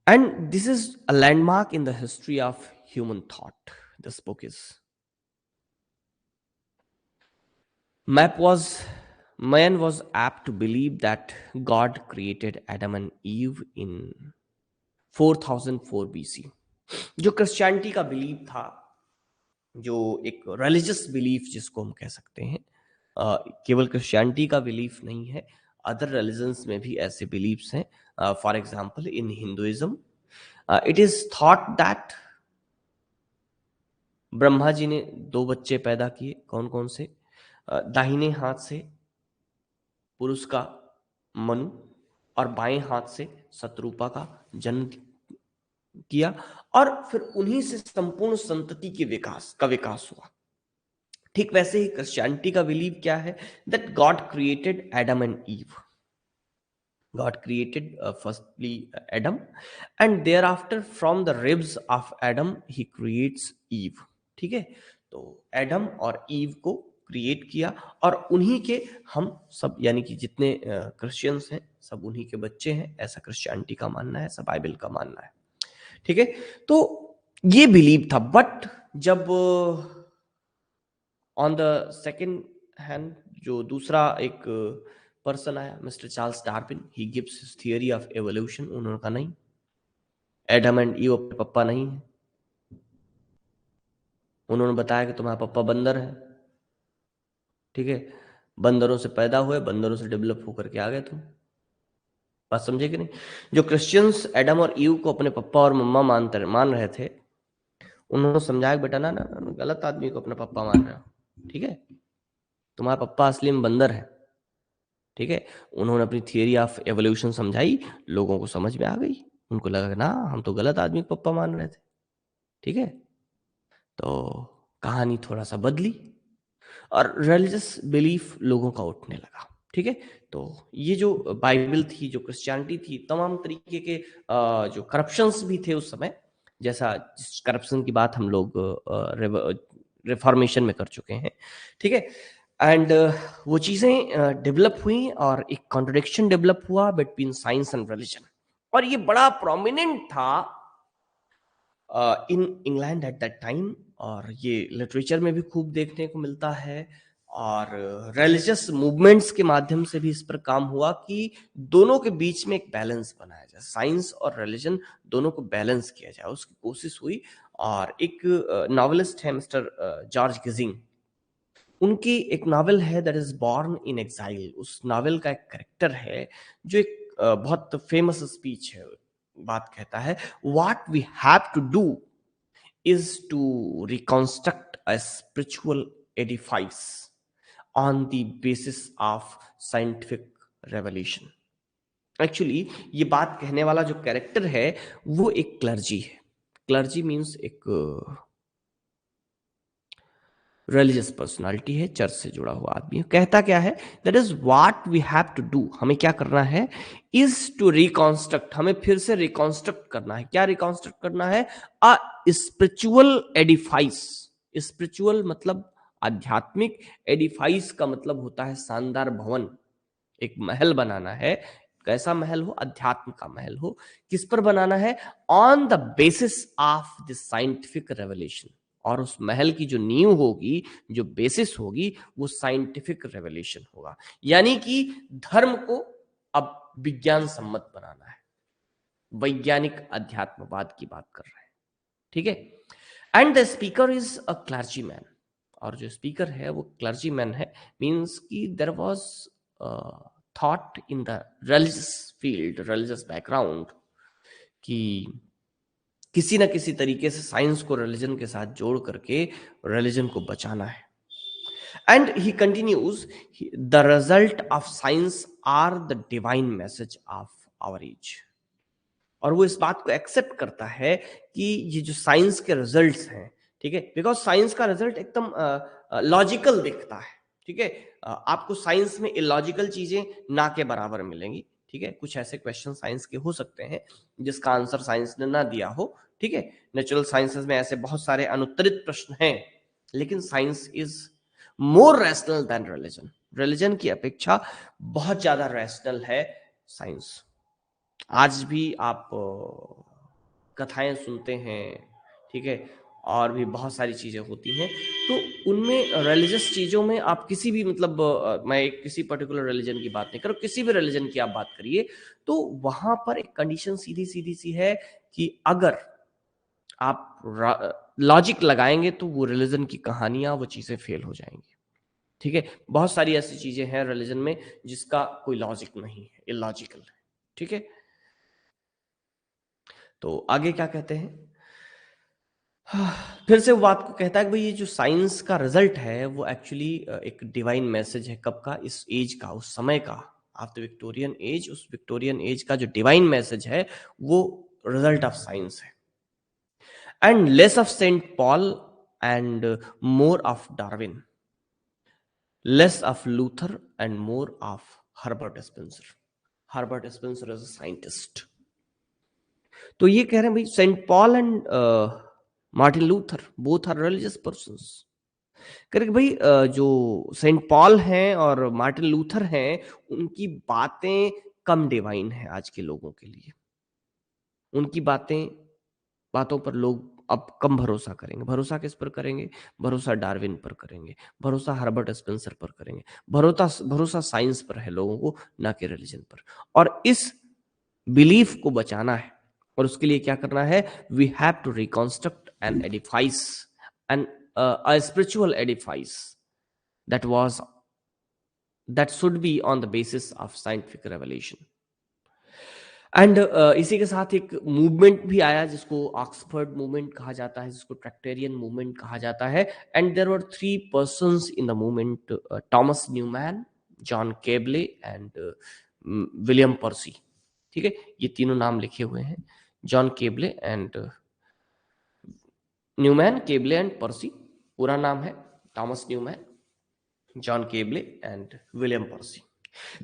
And this is a landmark in the history of human thought. This book is Man was apt to believe that God created Adam and Eve in 4004 BC। जो Christianity का believe था, जो एक रिलीजियस बिलीफ जिसको हम कह सकते हैं, केवल क्रिश्चियनिटी का बिलीफ नहीं है, अदर रिलीजन्स में भी ऐसे बिलीफ्स हैं। For example in Hinduism it is thought that Brahma ji ने 2 बच्चे पैदा किए, कौन कौन से? दाहिने हाथ से पुरुष का मनु और बाएं हाथ से शतरूपा का जन्म किया, और फिर उन्हीं से संपूर्ण संतति के विकास का विकास हुआ। ठीक वैसे ही क्रिश्चियनिटी का बिलीव क्या है? That God created Adam and ewe. God created firstly Adam, and thereafter from the ribs of Adam he creates Eve. ठीक है, तो एडम और ईव को क्रिएट किया और उन्हीं के हम सब, यानी कि जितने क्रिश्चियंस हैं सब उन्हीं के बच्चे हैं, ऐसा क्रिश्चियनिटी का मानना है, ऐसा बाइबल का मानना है। ठीक है, तो ये बिलीव था। बट जब ऑन द सेकेंड हैंड जो दूसरा एक पर्सन आया, mister Charles Darwin, he gives his theory of evolution. उन्होंने कहा नहीं, एडम एंड ईव अपने पप्पा नहीं है। उन्होंने बताया कि तुम्हारा पप्पा बंदर है। ठीक है, बंदरों से पैदा हुए, बंदरों से डेवलप होकर के आ गए तुम। बात समझे कि नहीं? जो क्रिश्चियंस एडम और ईव को अपने पप्पा और मम्मा मान रहे थे, उन्होंने समझाया बेटा ना ना, गलत आदमी को अपना पप्पा मान रहे हो। ठीक है, तुम्हारा पप्पा असली में बंदर है। ठीक है, उन्होंने अपनी थियरी ऑफ एवोल्यूशन समझाई, लोगों को समझ में आ गई, उनको लगा ना हम तो गलत आदमी को पप्पा मान रहे थे। ठीक है, तो कहानी थोड़ा सा बदली और रिलीजियस बिलीफ लोगों का उठने लगा। ठीक है, तो ये जो बाइबल थी, जो क्रिश्चियनिटी थी, तमाम तरीके के जो करप्शंस भी थे उस समय, जैसा जिस करप्शन की बात हम लोग रिफॉर्मेशन में कर चुके हैं। ठीक है, एंड वो चीज़ें डेवलप हुई और एक कॉन्ट्रडिक्शन डेवलप हुआ बिटवीन साइंस एंड रिलीजन, और ये बड़ा प्रोमिनेंट था in England at that time, और ये लिटरेचर में भी खूब देखने को मिलता है, और रिलीजियस मूवमेंट्स के माध्यम से भी इस पर काम हुआ कि दोनों के बीच में एक बैलेंस बनाया जाए, साइंस और रिलीजन दोनों को बैलेंस किया जाए, उसकी कोशिश हुई। और एक नॉवेलिस्ट है मिस्टर जॉर्ज गिजिंग, उनकी एक नावल है that is born in exile. उस नावल का एक कैरेक्टर है जो एक बहुत फेमस स्पीच है, बात कहता है, what we have to do is to reconstruct a spiritual edifice on the basis of scientific revelation. Actually ये बात कहने वाला जो कैरेक्टर है वो एक क्लर्जी है। क्लर्जी मीन्स एक रिलीजियस पर्सनालिटी है, चर्च से जुड़ा हुआ आदमी। कहता क्या है? That is what we have to do, हमें क्या करना है, इज टू रिकॉन्स्ट्रक्ट, हमें फिर से रिकॉन्स्ट्रक्ट करना है। क्या रिकॉन्स्ट्रक्ट करना है? A spiritual edifice. स्पिरिचुअल मतलब आध्यात्मिक, एडिफाइस का मतलब होता है शानदार भवन, एक महल बनाना है। कैसा महल हो? अध्यात्म का महल हो। किस पर बनाना है? On the basis of the scientific revelation. और उस महल की जो नींव होगी, जो बेसिस होगी, वो साइंटिफिक रेवलेशन होगा, यानी कि धर्म को अब विज्ञान सम्मत बनाना है, वैज्ञानिक अध्यात्मवाद की बात कर रहे हैं। ठीक है, and the speaker is a clergy man, और जो स्पीकर है वो क्लर्जी मैन है। मीन्स कि there was thought in the religious field, religious background, कि किसी ना किसी तरीके से साइंस को रिलीजन के साथ जोड़ करके रिलीजन को बचाना है। And he continues, the result of science are the divine message of our age. और वो इस बात को एक्सेप्ट करता है कि ये जो साइंस के रिजल्ट्स हैं, ठीक है, बिकॉज साइंस का रिजल्ट एकदम लॉजिकल दिखता है। ठीक है, आपको साइंस में इलॉजिकल चीजें ना के बराबर मिलेंगी। ठीक है, कुछ ऐसे क्वेश्चन साइंस के हो सकते हैं जिसका आंसर साइंस ने ना दिया हो। ठीक है, नेचुरल साइंसेस में ऐसे बहुत सारे अनुत्तरित प्रश्न हैं, लेकिन science is more rational than religion. Religion की अपेक्षा बहुत ज्यादा रैशनल है साइंस। आज भी आप कथाएं सुनते हैं, ठीक है, और भी बहुत सारी चीजें होती हैं, तो उनमें रिलीजियस चीजों में आप किसी भी मतलब मैं किसी पर्टिकुलर रिलीजन की बात नहीं कर रहा, किसी भी रिलीजन की आप बात करिए, तो वहां पर एक कंडीशन सीधी सीधी सी है कि अगर आप लॉजिक लगाएंगे तो वो रिलीजन की कहानियां, वो चीजें फेल हो जाएंगी। ठीक है, बहुत सारी ऐसी चीजें हैं रिलीजन में जिसका कोई लॉजिक नहीं है, इलॉजिकल है। ठीक है, तो आगे क्या कहते हैं? फिर से वो बात को कहता है कि भाई ये जो साइंस का रिजल्ट है वो एक्चुअली एक डिवाइन मैसेज है। कब का? इस एज का, उस समय का, आफ्टर विक्टोरियन एज, उस विक्टोरियन एज का जो डिवाइन मैसेज है वो रिजल्ट ऑफ साइंस है। And less of Saint Paul and more of Darwin, less of Luther and more of Herbert Spencer. Herbert Spencer is a scientist. तो ये कह रहे हैं भाई Saint Paul and Martin Luther both are religious persons. कह रहे कि भाई जो सेंट पॉल हैं और मार्टिन लूथर हैं उनकी बातें कम डिवाइन है आज के लोगों के लिए। उनकी बातों पर लोग अब कम भरोसा करेंगे। भरोसा किस पर करेंगे? भरोसा डार्विन पर करेंगे, भरोसा हर्बर्ट स्पेंसर पर करेंगे, भरोसा साइंस पर है लोगों को, ना कि रिलीजन पर। और इस बिलीफ को बचाना है और उसके लिए क्या करना है? We have to reconstruct an edifice, an spiritual edifice that was that should be on the basis of scientific revelation. And इसी के साथ एक मूवमेंट भी आया जिसको ऑक्सफोर्ड मूवमेंट कहा जाता है, जिसको ट्रैक्टेरियन मूवमेंट कहा जाता है। And there were 3 persons in the movement, Thomas Newman, John Keble and William Percy. ठीक है, ये तीनों नाम लिखे हुए हैं, John Keble and Newman, Keble and Percy. पूरा नाम है Thomas Newman, John Cable and William Percy.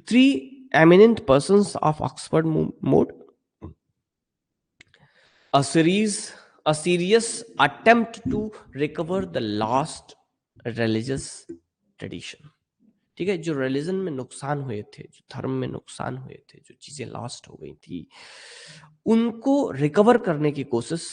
3 eminent persons of Oxford mode a serious attempt to recover the lost religious tradition. ठीक है, जो रिलीजन में नुकसान हुए थे, जो धर्म में नुकसान हुए थे, जो चीजें लॉस्ट हो गई थी, उनको रिकवर करने की कोशिश,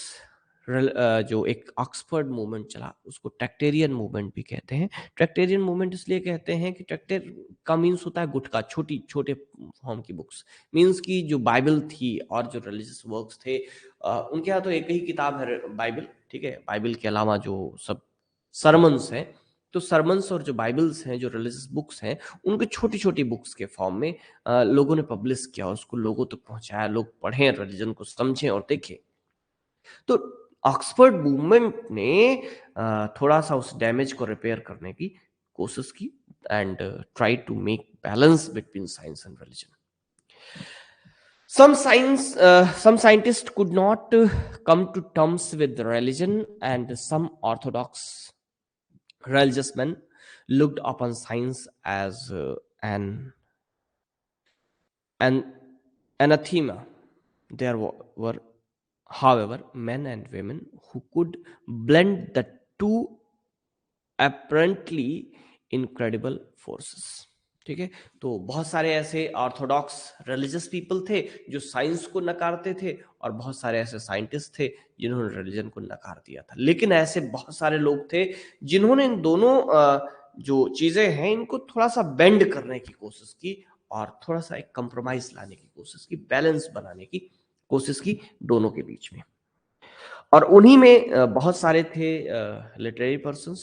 जो एक ऑक्सफोर्ड मूवमेंट चला उसको ट्रैक्टेरियन मूवमेंट भी कहते हैं। ट्रैक्टेरियन मूवमेंट इसलिए कहते हैं कि ट्रैक्टर का मीन्स होता है गुटका, छोटे फॉर्म की बुक्स। मीन्स की जो बाइबल थी और जो रिलीजियस वर्क्स थे, उनके यहाँ तो एक ही किताब है बाइबल। ठीक है, बाइबल के अलावा जो सब सरमन्स हैं, तो सरमन्स और जो बाइबल्स हैं, जो रिलीजियस बुक्स हैं, उनके छोटी छोटी बुक्स के फॉर्म में लोगों ने पब्लिश किया, उसको लोगों तक पहुंचाया, लोग पढ़ें, रिलीजन को समझें और देखें। तो ऑक्सफोर्ड मूवमेंट ने थोड़ा सा उस डैमेज को रिपेयर करने की कोशिश की and try to make balance between science and religion. Some scientists could not come to terms with religion, and some orthodox religious men looked upon science as an anathema. There were, however, men and women who could blend the two apparently incredible forces. ठीक है, तो बहुत सारे ऐसे Orthodox religious people थे जो science को नकारते थे, और बहुत सारे ऐसे साइंटिस्ट थे जिन्होंने रिलीजन को नकार दिया था। लेकिन ऐसे बहुत सारे लोग थे जिन्होंने इन दोनों जो चीजें हैं इनको थोड़ा सा बेंड करने की कोशिश की और थोड़ा सा एक कंप्रोमाइज लाने की कोशिश की, बैलेंस बनाने की कोशिश की दोनों के बीच में। और उन्हीं में बहुत सारे थे literary persons.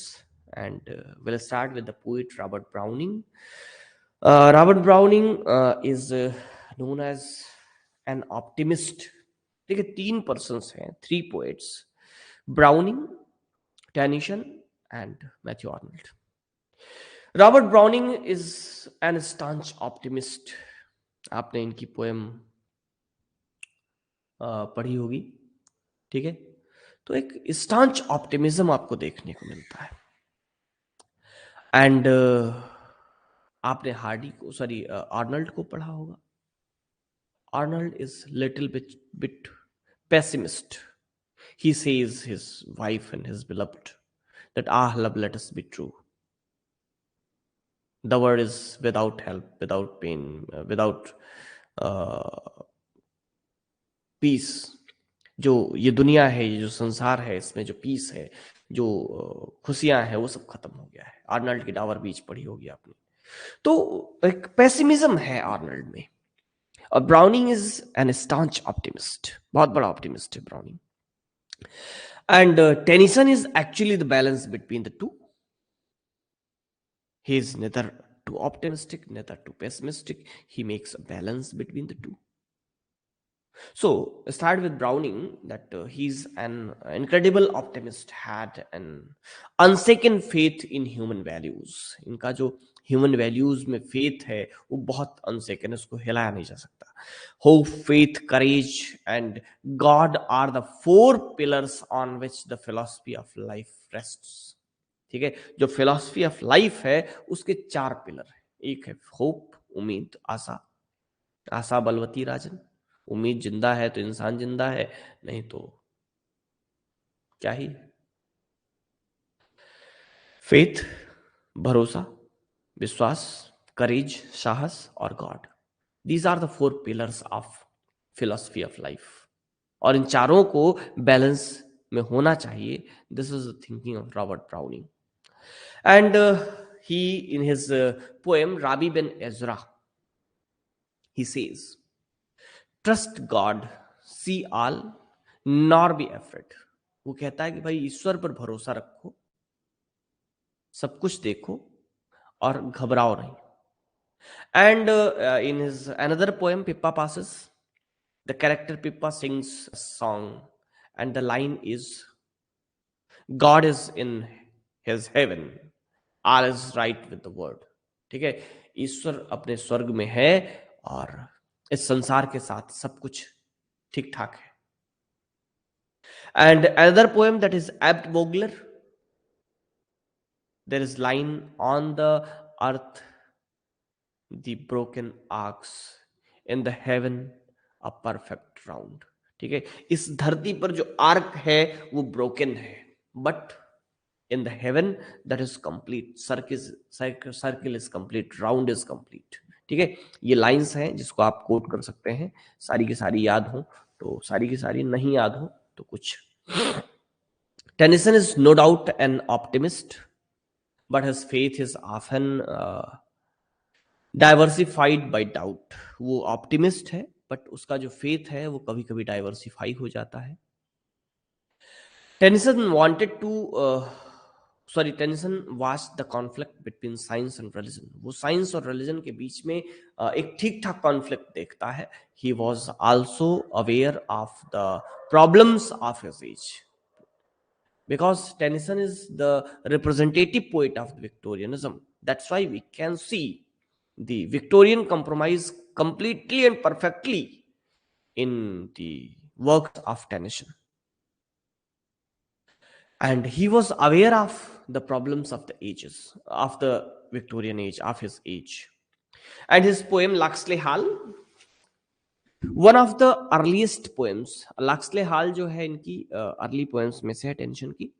And will start with the poet Robert Browning. Robert Browning is known as an optimist. ठीक है, 3 पर्सन्स हैं, 3 poets, Browning, Tennyson and Matthew Arnold. Robert Browning is an staunch optimist. आपने इनकी पोएम पढ़ी होगी. ठीक है, तो एक स्टांच ऑप्टिमिज्म आपको देखने को मिलता है. एंड आपने हार्डी को, सॉरी, आर्नल्ड को पढ़ा होगा. Arnold is little bit pessimist. He says his wife and his beloved that love, let us be true. The word is without help, without pain, without peace. जो ये दुनिया है, ये जो संसार है, इसमें जो पीस है, जो खुशियां हैं, वो सब खत्म हो गया है. आर्नल्ड की डावर बीच पढ़ी होगी आपने. तो एक पेसिमिज्म है आर्नल्ड में. और browning is an staunch optimist, बहुत बड़ा ऑप्टिमिस्ट है browning. And Tennyson is actually the balance between the two. He is neither too optimistic, neither too pessimistic. He makes a balance between the two. So start with Browning that he's an incredible optimist, had an unshaken faith in human values. इनका जो human values में faith है वो बहुत अनसेकन है, उसको हिलाया नहीं जा सकता. Hope, faith, courage and God are the 4 pillars on which the philosophy of life rests. ठीक है, जो फिलॉसफी ऑफ लाइफ है उसके 4 पिलर है. एक है होप, उम्मीद, आशा. आशा बलवती राजन. उम्मीद जिंदा है तो इंसान जिंदा है, नहीं तो क्या ही. फेथ, भरोसा, विश्वास, करेज, साहस और God. These are the 4 pillars of philosophy of life. और इन चारों को बैलेंस में होना चाहिए. This is the thinking of Robert Browning. And he in his poem Rabi Ben Ezra, he says, trust God, see all, nor be afraid. वो कहता है कि भाई ईश्वर पर भरोसा रखो, सब कुछ देखो और घबराओ नहीं. And in his another poem Pippa passes, the character Pippa sings a song and the line is, God is in his heaven, all is right with the world. ठीक है, ईश्वर अपने स्वर्ग में है और इस संसार के साथ सब कुछ ठीक ठाक है. And another poem that is Abt Vogler, there is line, on the earth the broken arcs, in the heaven a perfect round. ठीक है, इस धरती पर जो आर्क है वो ब्रोकन है, but in the heaven that is complete. Circle is complete, round is complete. ठीक है, ये लाइंस हैं जिसको आप कोट कर सकते हैं. सारी की सारी याद हो तो सारी की सारी, नहीं याद हो तो कुछ. Tennyson is no doubt an optimist, but his faith is often diversified by doubt. वो ऑप्टिमिस्ट है बट उसका जो फेथ है वो कभी कभी डाइवर्सिफाई हो जाता है. Tennyson wanted to Tennyson watched the conflict between science and religion. वो साइंस और रिलीजन के बीच में एक ठीक ठाक कॉन्फ्लिक्ट देखता है. He was also aware of the problems of his age, because Tennyson is the representative poet of the Victorianism. That's why we can see the Victorian compromise completely and perfectly in the works of Tennyson. And he was aware of the problems of the ages, of the Victorian age, of his age. And his poem Locksley Hall, one of the earliest poems. Locksley Hall जो है इनकी early poems में से है tension की.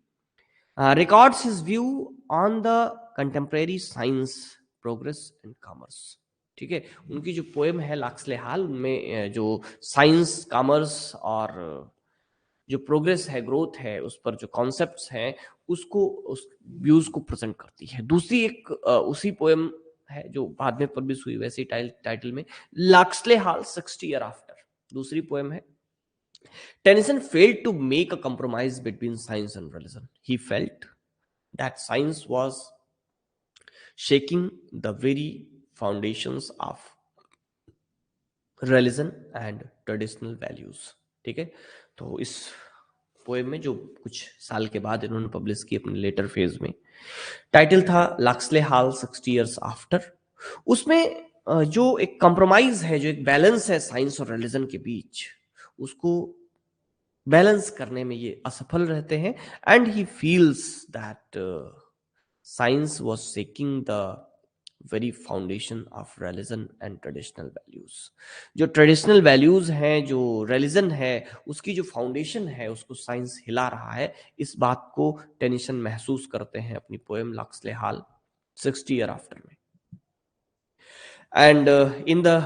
Records his view on the contemporary science, progress and commerce. ठीक है, उनकी जो पोएम है लॉक्सले हॉल, उनमें जो साइंस, कॉमर्स और जो प्रोग्रेस है, ग्रोथ है, उस पर जो कॉन्सेप्ट्स हैं उसको, उस व्यूज को प्रेजेंट करती है. दूसरी एक उसी पोएम है जो बाद में पब्लिश हुई वैसे टाइटल में, लॉक्सले हॉल 60 ईयर आफ्टर. दूसरी पोएम है. Tennyson failed to make a compromise between science and religion. He felt that science was shaking the very foundations of religion and traditional values. ठीक है, तो इस poem में जो कुछ साल के बाद इन्होंने पब्लिश की अपने लेटर फेज में, टाइटल था लॉक्सले हॉल 60 इयर्स आफ्टर. उसमें जो एक कॉम्प्रोमाइज है, जो एक बैलेंस है साइंस और रिलीजन के बीच, उसको बैलेंस करने में ये असफल रहते हैं. And he feels that science was shaking the very foundation of religion and traditional values. जो ट्रेडिशनल वैल्यूज हैं, जो रिलीजन है, उसकी जो फाउंडेशन है उसको साइंस हिला रहा है. इस बात को टेनिसन महसूस करते हैं अपनी poem Locksley hall 60 year after में. एंड इन द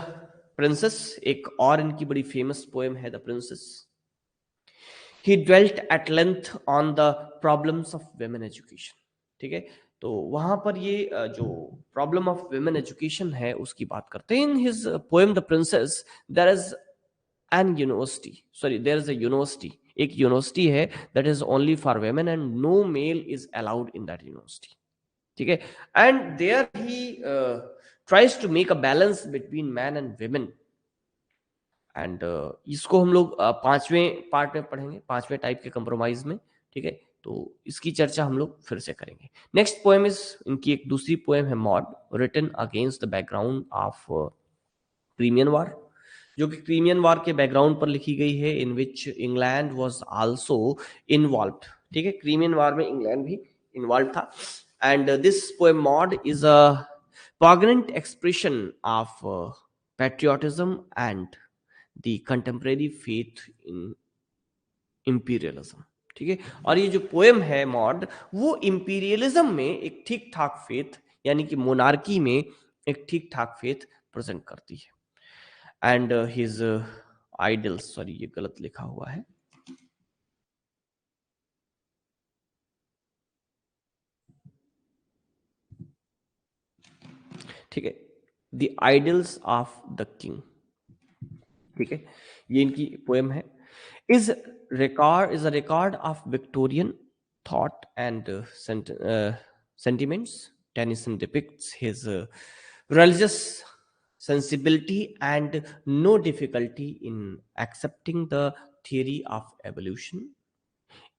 प्रिंसेस, एक और इनकी बड़ी फेमस पोएम है the princess. He dwelt at length on the problems of women education. ठीक है, तो वहां पर ये जो प्रॉब्लम ऑफ women education है उसकी बात करते हैं. In his poem The Princess, there is an university. Sorry, there is a university. एक यूनिवर्सिटी है that is only for women and no male is allowed in that university. ठीक है, and there he tries to make a balance between man and women. And इसको हम लोग पांचवें part में पढ़ेंगे, पांचवें टाइप के कंप्रोमाइज में, ठीक है। तो इसकी चर्चा हम लोग फिर से करेंगे। नेक्स्ट पोएम इज, इनकी एक दूसरी पोएम है Maud, written against the background of Crimean war, जो कि क्रीमियन वार के बैकग्राउंड पर लिखी गई है, इन विच इंग्लैंड वाज आल्सो इन्वॉल्व्ड, ठीक है। क्रीमियन वार में इंग्लैंड भी इन्वॉल्व था। And this poem mod is a poignant expression of patriotism and the contemporary faith in imperialism, ठीक है। और ये जो पोएम है मॉड, वो इंपीरियलिज्म में एक ठीक ठाक फेथ, यानी कि मोनार्की में एक ठीक ठाक फेथ प्रेजेंट करती है। एंड हिज आइडल्स, सॉरी ये गलत लिखा हुआ है, ठीक है, the Idylls of the king, ठीक है, ये इनकी पोएम है। is is a record of Victorian thought and sentiments. Tennyson depicts his religious sensibility and no difficulty in accepting the theory of evolution.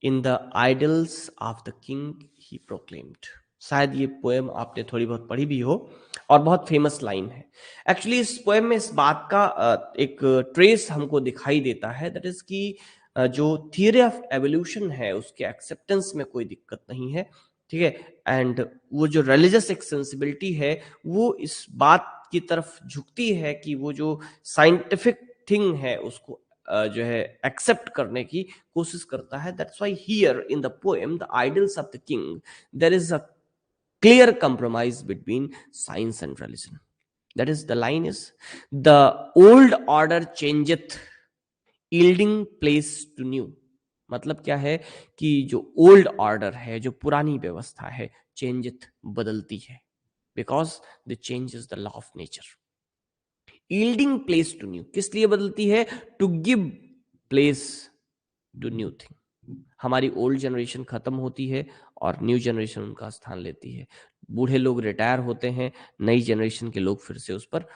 In the Idylls of the King he proclaimed. शायद ये poem आपने थोड़ी बहुत पढ़ी भी हो, और बहुत फेमस लाइन है। एक्चुअली इस पोएम में इस बात का एक ट्रेस हमको दिखाई देता है, दैट इज कि जो थियरी ऑफ एवोल्यूशन है उसके एक्सेप्टेंस में कोई दिक्कत नहीं है, ठीक है। एंड वो जो रिलीजियस एक सेंसिबिलिटी है वो इस बात की तरफ झुकती है कि वो जो साइंटिफिक थिंग है उसको जो है एक्सेप्ट करने की कोशिश करता है। That's why here in the poem the Idylls of the King there is a clear compromise between science and religion. That is, the line is, the old order changeth, yielding place to new. मतलब क्या है कि जो old order है, जो पुरानी व्यवस्था है, चेंजित, बदलती है, because the change is the law of nature. yielding place to new, किस लिए बदलती है? To give place to new thing. हमारी ओल्ड जनरेशन खत्म होती है और न्यू जनरेशन उनका स्थान लेती है। बूढ़े लोग रिटायर होते हैं, नई जनरेशन के लोग फिर से उस पर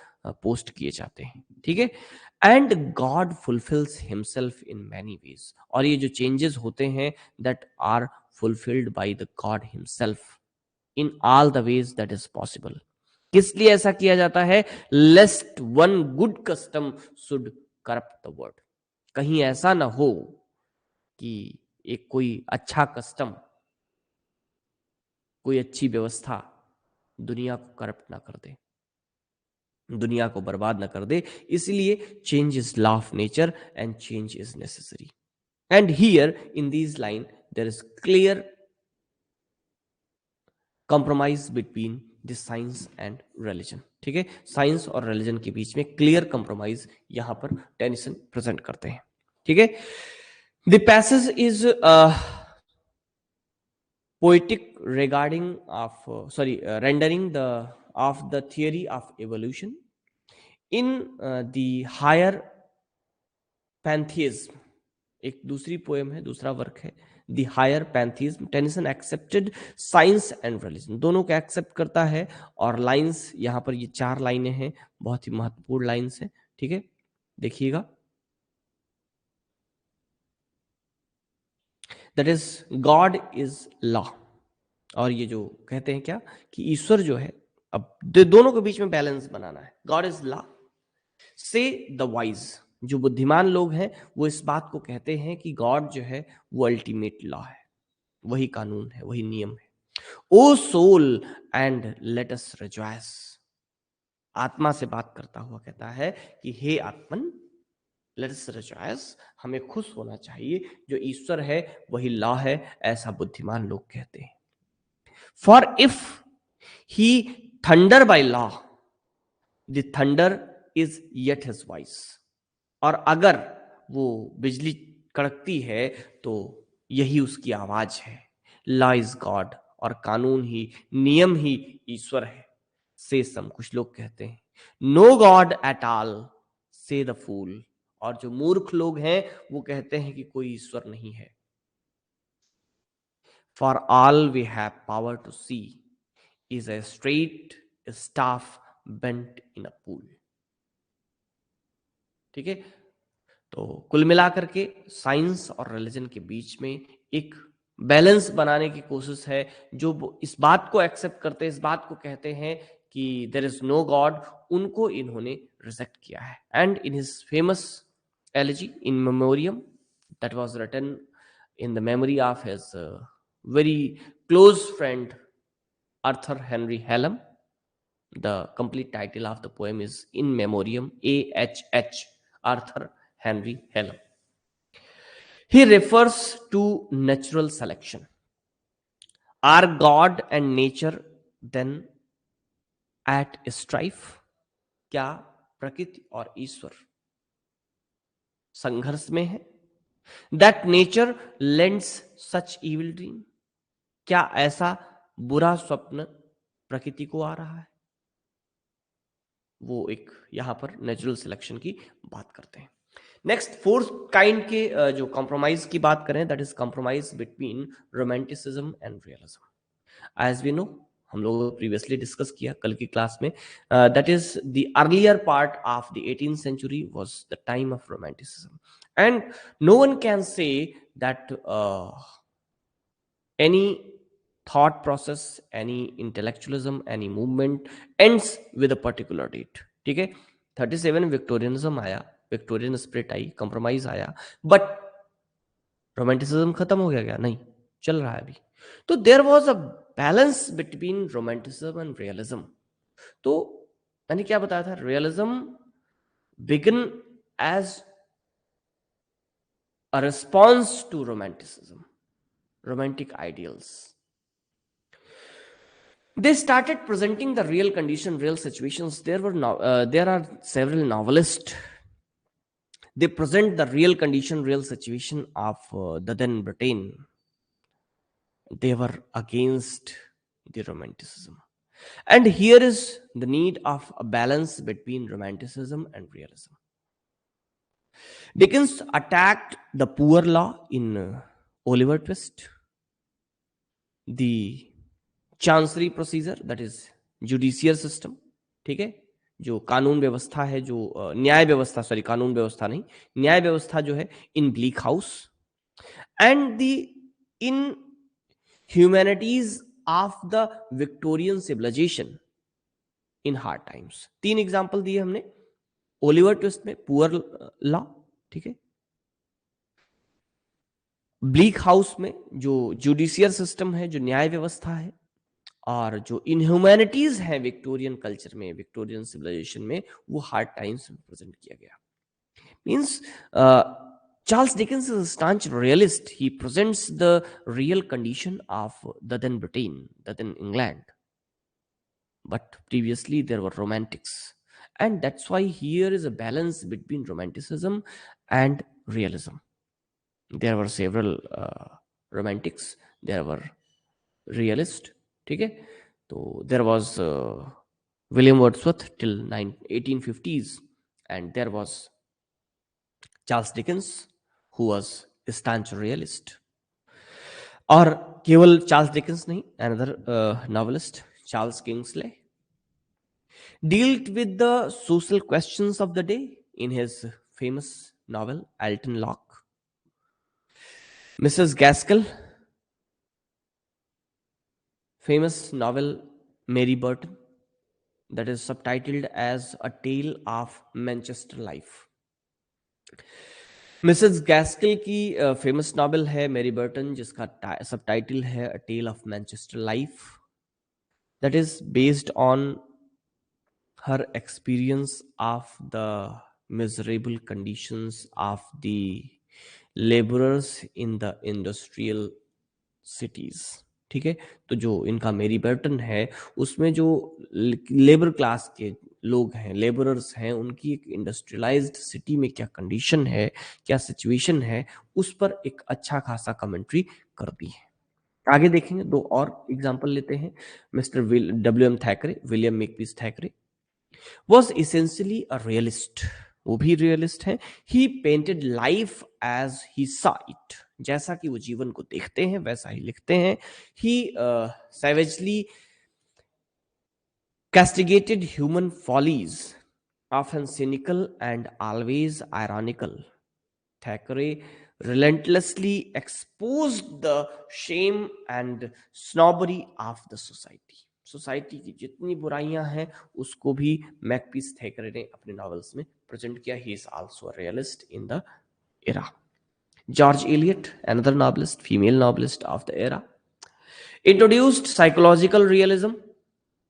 पोस्ट किए जाते हैं, ठीक है। And God fulfils himself in many ways, और ये जो चेंजेस होते हैं that are fulfilled by the God himself in all the ways that is possible. किस लिए ऐसा किया जाता है? Lest one good custom should corrupt the world, कहीं ऐसा ना हो कि एक कोई अच्छा कस्टम, कोई अच्छी व्यवस्था दुनिया को करप्ट ना कर दे, दुनिया को बर्बाद ना कर दे। इसलिए change is law of nature and change is necessary. And here in this line there is clear compromise between the science and religion, ठीक है। साइंस और रिलीजन के बीच में क्लियर कंप्रोमाइज यहां पर टेनिसन प्रेजेंट करते हैं, ठीक है। The passage is poetic regarding of rendering the of the theory of evolution in the higher pantheism। एक दूसरी पोएम है, दूसरा वर्क है, the higher pantheism. Tennyson accepted science and religion, दोनों को एक्सेप्ट करता है। और लाइंस यहाँ पर ये चार लाइनें हैं, बहुत ही महत्वपूर्ण लाइंस हैं, ठीक है, देखिएगा। That is God is law, और ये जो कहते हैं क्या कि ईश्वर जो है, अब दोनों के बीच में बैलेंस बनाना है। गॉड इज लॉ से द वाइज, जो बुद्धिमान लोग हैं वो इस बात को कहते हैं कि गॉड जो है वो अल्टीमेट लॉ है, वही कानून है, वही नियम है। O soul and let us rejoice, आत्मा से बात करता हुआ कहता है कि हे आत्मन, लेट अस रिजॉयस, हमें खुश होना चाहिए, जो ईश्वर है वही लॉ है, ऐसा बुद्धिमान लोग कहते हैं। For if he thunder by law, the thunder is yet his voice। और अगर वो बिजली कड़कती है तो यही उसकी आवाज है। लॉ इज गॉड, और कानून ही, नियम ही ईश्वर है, से सम, कुछ लोग कहते हैं। नो गॉड एट ऑल से द फूल, और जो मूर्ख लोग हैं वो कहते हैं कि कोई ईश्वर नहीं है। For all we have power to see is a straight staff bent in a pool, ठीक है। तो कुल मिलाकर के साइंस और रिलीजन के बीच में एक बैलेंस बनाने की कोशिश है। जो इस बात को एक्सेप्ट करते हैं, इस बात को कहते हैं कि देयर इज नो गॉड, उनको इन्होंने रिजेक्ट किया है। And in his famous elegy In Memoriam that was written in the memory of his very close friend Arthur Henry Hallam. The complete title of the poem is In Memoriam, AHH, Arthur Henry Hallam. He refers to natural selection. Are God and nature then at strife? क्या प्रकृति और ईश्वर संघर्ष में है? That nature lends such evil dream. क्या ऐसा बुरा स्वप्न प्रकृति को आ रहा है? वो एक यहां पर नेचुरल सिलेक्शन की बात करते हैं। नेक्स्ट फोर्थ काइंड के जो कॉम्प्रोमाइज की बात करें, that is compromise between romanticism and realism. As we know, हम लोग प्रीवियसली डिस्कस किया कल की क्लास में, that is the earlier part of the 18th century was the time of romanticism, and no one can say that any thought process, any intellectualism, any movement ends with a particular date. ठीक है, 37 Victorianism आया, Victorian spirit आई, compromise आया, but romanticism खत्म हो गया क्या? नहीं, चल रहा है अभी। तो there was a balance between romanticism and realism. तो मैंने क्या बताया था, realism begin as a response to romanticism, romantic ideals. They started presenting the real condition, real situations. There are several novelists. They present the real condition, real situation of the then Britain. They were against the romanticism, and here is the need of a balance between romanticism and realism. Dickens attacked the poor law in Oliver Twist, the chancery procedure, that is judicial system. ठीक है, जो कानून व्यवस्था है, जो न्याय व्यवस्था, sorry कानून व्यवस्था नहीं, न्याय व्यवस्था जो है, in Bleak House, and the inhumanities of the Victorian civilisation in Hard Times. 3 example दिए हमने ओलिवर ट्विस्ट में, पुअर लॉ, ठीक है, ब्लीक हाउस में जो जुडिशियल सिस्टम है, जो न्याय व्यवस्था है, और जो इनह्यूमैनिटीज है विक्टोरियन कल्चर में, विक्टोरियन सिविलाइजेशन में, वो हार्ड टाइम्स में प्रेजेंट किया गया। Means Charles Dickens is a staunch realist. He presents the real condition of the then Britain, the then England. But previously there were romantics. And that's why here is a balance between romanticism and realism. There were several romantics, there were realists. ठीक है, तो there was William Wordsworth till 1850s, and there was Charles Dickens, who was a staunch realist. और केवल Charles Dickens नहीं, another novelist, Charles Kingsley, dealt with the social questions of the day in his famous novel Alton Locke. Mrs. Gaskell, famous novel Mary Burton, that is subtitled as A Tale of Manchester Life. Mrs Gaskell की famous novel है Mary Barton, जिसका subtitle है a tale of Manchester life, that is based on her experience of the miserable conditions of the labourers in the industrial cities. ठीक है, तो जो इनका मेरी बर्टन है, उसमें जो लेबर क्लास के लोग हैं, लेबरर्स हैं, उनकी एक इंडस्ट्रियलाइज्ड सिटी में क्या कंडीशन है, क्या सिचुएशन है, उस पर एक अच्छा खासा कमेंट्री कर दी है। आगे देखेंगे, 2 और एग्जांपल लेते हैं। Mister WM थैकरे, William Makepeace थैकरे was essentially a realist. वो भी रियलिस्ट हैं। He painted life as he saw it. जैसा कि वो जीवन को देखते हैं वैसा ही लिखते हैं। He savagely castigated human follies, often cynical and always ironical. Thackeray relentlessly exposed the shame and snobbery of the society. Society की जितनी बुराइयां हैं उसको भी मैकपीस थैकरे ने अपने नॉवेल्स में प्रेजेंट किया. He is also a realist in the era. George Eliot, another novelist, female novelist of the era, introduced psychological realism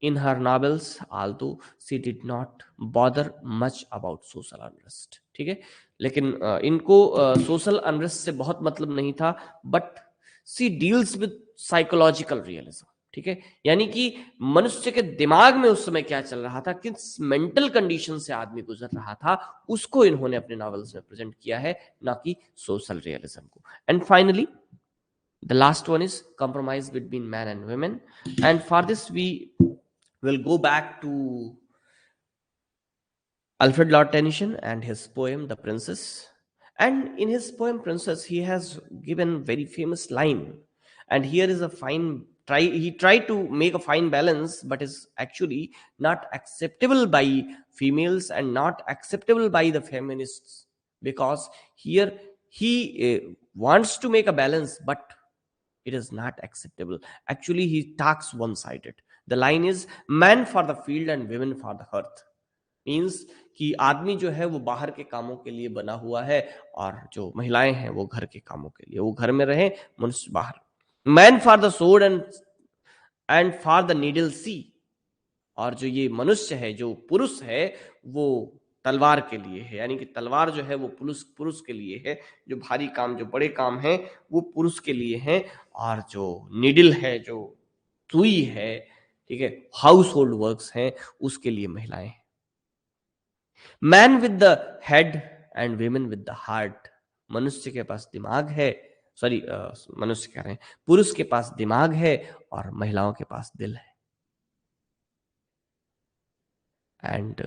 in her novels, although she did not bother much about social unrest. ठीक है, लेकिन इनको social unrest से बहुत मतलब नहीं था, but she deals with psychological realism. ठीक है, यानी कि मनुष्य के दिमाग में उस समय क्या चल रहा था, किस मेंटल कंडीशन से आदमी गुजर रहा था, उसको इन्होंने अपने नॉवेल्स में प्रेजेंट किया है, ना कि सोशल रियलिज्म को. And finally the last one is compromise between man and women, and for this we will go back to Alfred Lord Tennyson and his poem The Princess. And in his poem Princess, he has given very famous line, and here is a fine try. He tried to make a fine balance, but is actually not acceptable by females and not acceptable by the feminists, because here he wants to make a balance, but it is not acceptable. Actually, he talks one sided. The line is, man for the field and women for the hearth. Means कि आदमी जो है वो बाहर के कामों के लिए बना हुआ है, और जो महिलाएं हैं वो घर के कामों के लिए, वो घर में रहे, मनुष्य बाहर. Man for the sword and for the needle she. और जो ये मनुष्य है, जो पुरुष है, वो तलवार के लिए है, यानी कि तलवार जो है वो पुरुष पुरुष के लिए है. जो भारी काम, जो बड़े काम हैं, वो पुरुष के लिए हैं, और जो नीडल है, जो सुई है, ठीक है, हाउस होल्ड वर्क्स हैं, उसके लिए महिलाएं हैं. Man with the head and women with the heart. मनुष्य के पास दिमाग है, सॉरी मनुष्य कह रहे हैं, पुरुष के पास दिमाग है और महिलाओं के पास दिल है. And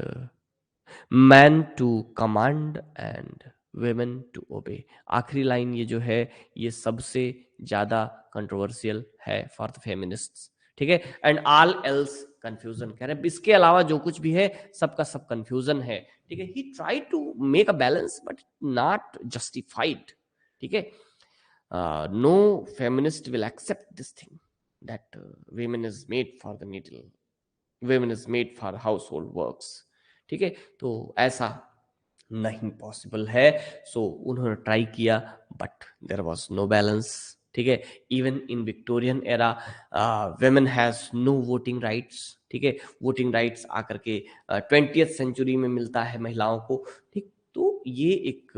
man to command and women to obey. आखिरी लाइन ये जो है, ये सबसे ज्यादा कंट्रोवर्शियल है फॉर द फेमिनिस्ट्स. ठीक है, एंड ऑल एल्स कंफ्यूजन. कह रहे हैं इसके अलावा जो कुछ भी है सबका सब कंफ्यूजन है. ठीक है, he try to make a balance but not justified. ठीक है, no feminist will accept this thing that women is made for the needle, women is made for household works. ठीक है, तो ऐसा नहीं पॉसिबल है. सो उन्होंने ट्राई किया, but there was no balance. ठीक है, even in Victorian era women has no voting rights. ठीक है, वोटिंग राइट्स आकर के 20th सेंचुरी में मिलता है महिलाओं को. ठीक, तो ये एक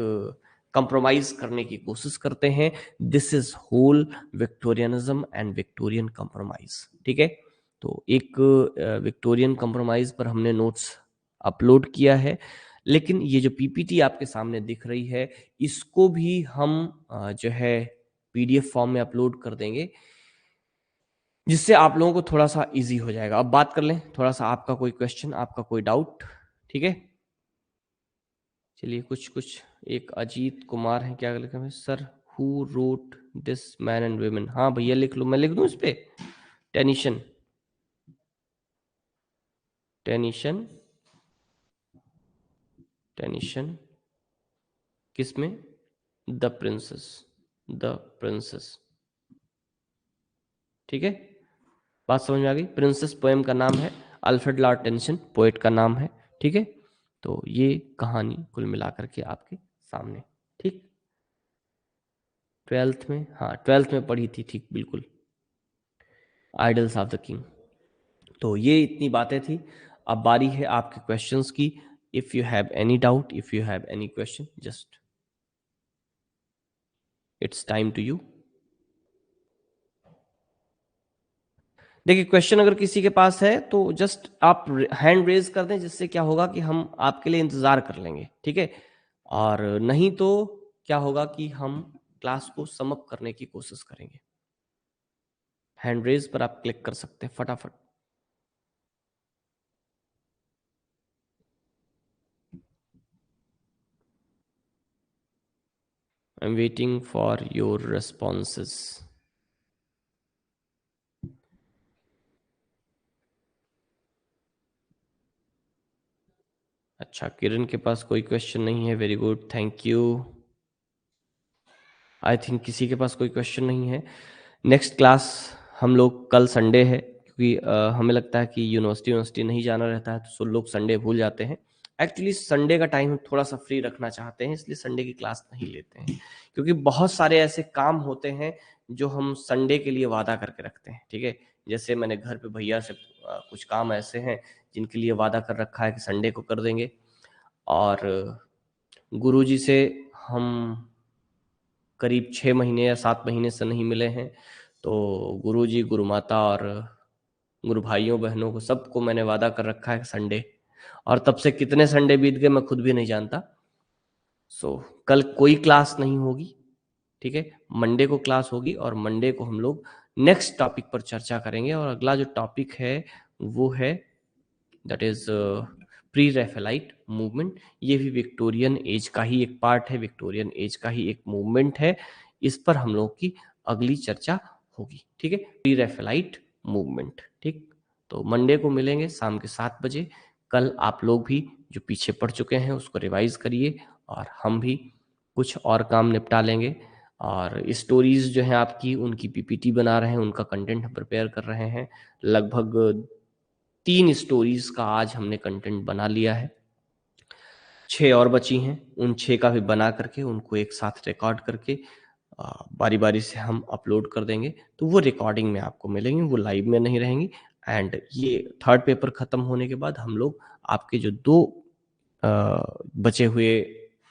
कंप्रोमाइज करने की कोशिश करते हैं. This is whole Victorianism and Victorian compromise. ठीक है, तो एक विक्टोरियन कंप्रोमाइज पर हमने नोट्स अपलोड किया है, लेकिन ये जो पीपीटी आपके सामने दिख रही है, इसको भी हम जो है पीडीएफ फॉर्म में अपलोड कर देंगे, जिससे आप लोगों को थोड़ा सा इजी हो जाएगा. अब बात कर लें थोड़ा सा, आपका कोई क्वेश्चन, आपका कोई डाउट. ठीक है, चलिए कुछ कुछ. एक अजीत कुमार है, क्या लिखा है sir, who wrote this man and women. हाँ भैया लिख लो, मैं लिख दूं इस पे. टेनिशन, टेनिशन, टेनिशन किसमें, द प्रिंसेस, द प्रिंसेस. ठीक है, बात समझ में आ गई. प्रिंसेस पोएम का नाम है, अल्फ्रेड लॉर्ड टेनिसन पोएट का नाम है. ठीक है, तो ये कहानी कुल मिलाकर के आपके सामने. ठीक, 12th में, हाँ 12th में पढ़ी थी. ठीक, बिल्कुल, आइडल्स ऑफ द किंग. तो ये इतनी बातें थी. अब बारी है आपके क्वेश्चंस की. If you have any doubt, if you have any question, just it's time to you. देखिए, क्वेश्चन अगर किसी के पास है तो जस्ट आप हैंड रेज कर दें, जिससे क्या होगा कि हम आपके लिए इंतजार कर लेंगे. ठीक है, और नहीं तो क्या होगा कि हम क्लास को समअप करने की कोशिश करेंगे. हैंड रेज पर आप क्लिक कर सकते हैं फटाफट. I am waiting for your responses. अच्छा, किरण के पास कोई क्वेश्चन नहीं है. Very good, thank you. I think किसी के पास कोई क्वेश्चन नहीं है। नेक्स्ट क्लास हम लोग कल संडे है, क्योंकि हमें लगता है कि यूनिवर्सिटी नहीं जाना रहता है, तो सब लोग संडे भूल जाते हैं। एक्चुअली संडे का टाइम हम थोड़ा सा फ्री रखना चाहते हैं, इसलिए संडे की क्लास नहीं लेते हैं, क्योंकि बहुत सारे ऐसे काम होते हैं जो हम संडे के लिए वादा करके रखते हैं। ठीक है, जैसे मैंने घर पे भैया से कुछ काम ऐसे हैं जिनके लिए वादा कर रखा है कि संडे को कर देंगे, और गुरुजी से हम करीब 6 महीने या 7 महीने से नहीं मिले हैं। तो गुरुजी, गुरु माता और गुरु भाइयों बहनों को सबको मैंने वादा कर रखा है संडे, और तब से कितने संडे बीत गए मैं खुद भी नहीं जानता। सो कल कोई क्लास नहीं होगी, ठीक है। मंडे को क्लास होगी, और मंडे को हम लोग नेक्स्ट टॉपिक पर चर्चा करेंगे। और अगला जो टॉपिक है वो है दैट इज प्री रैफेलाइट मूवमेंट। ये भी विक्टोरियन एज का ही एक पार्ट है, विक्टोरियन एज का ही एक मूवमेंट है। इस पर हम लोग की अगली चर्चा होगी, ठीक है, प्री रैफेलाइट मूवमेंट। ठीक, तो मंडे को मिलेंगे शाम के 7 बजे। कल आप लोग भी जो पीछे पढ़ चुके हैं उसको रिवाइज करिए, और हम भी कुछ और काम निपटा लेंगे। और स्टोरीज जो हैं आपकी, उनकी पीपीटी बना रहे हैं, उनका कंटेंट प्रिपेयर कर रहे हैं। लगभग 3 स्टोरीज का आज हमने कंटेंट बना लिया है, 6 और बची हैं। उन 6 का भी बना करके उनको एक साथ रिकॉर्ड करके बारी बारी से हम अपलोड कर देंगे, तो वो रिकॉर्डिंग में आपको मिलेंगी, वो लाइव में नहीं रहेंगी। एंड ये थर्ड पेपर खत्म होने के बाद हम लोग आपके जो 2 बचे हुए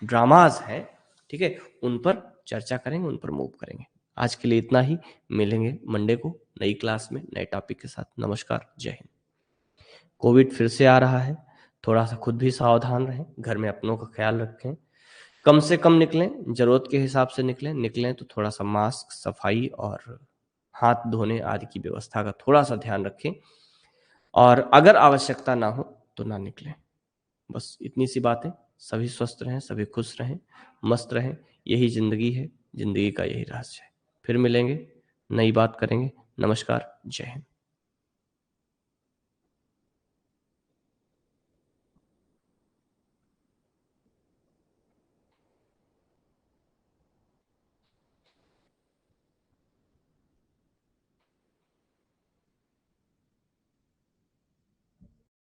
ड्रामाज हैं, ठीक है, उन पर चर्चा करेंगे, उन पर मूव करेंगे। आज के लिए इतना ही, मिलेंगे मंडे को नई क्लास में नए टॉपिक के साथ। नमस्कार, जय हिंद। कोविड फिर से आ रहा है, थोड़ा सा खुद भी सावधान रहें, घर में अपनों का ख्याल रखें, कम से कम निकलें, जरूरत के हिसाब से निकलें तो थोड़ा सा मास्क, सफाई और हाथ धोने आदि की व्यवस्था का थोड़ा सा ध्यान रखें, और अगर आवश्यकता ना हो तो ना निकलें। बस इतनी सी बातें। सभी स्वस्थ रहें, सभी खुश रहें, मस्त रहें। यही जिंदगी है, जिंदगी का यही रहस्य है। फिर मिलेंगे, नई बात करेंगे। नमस्कार, जय हिंद।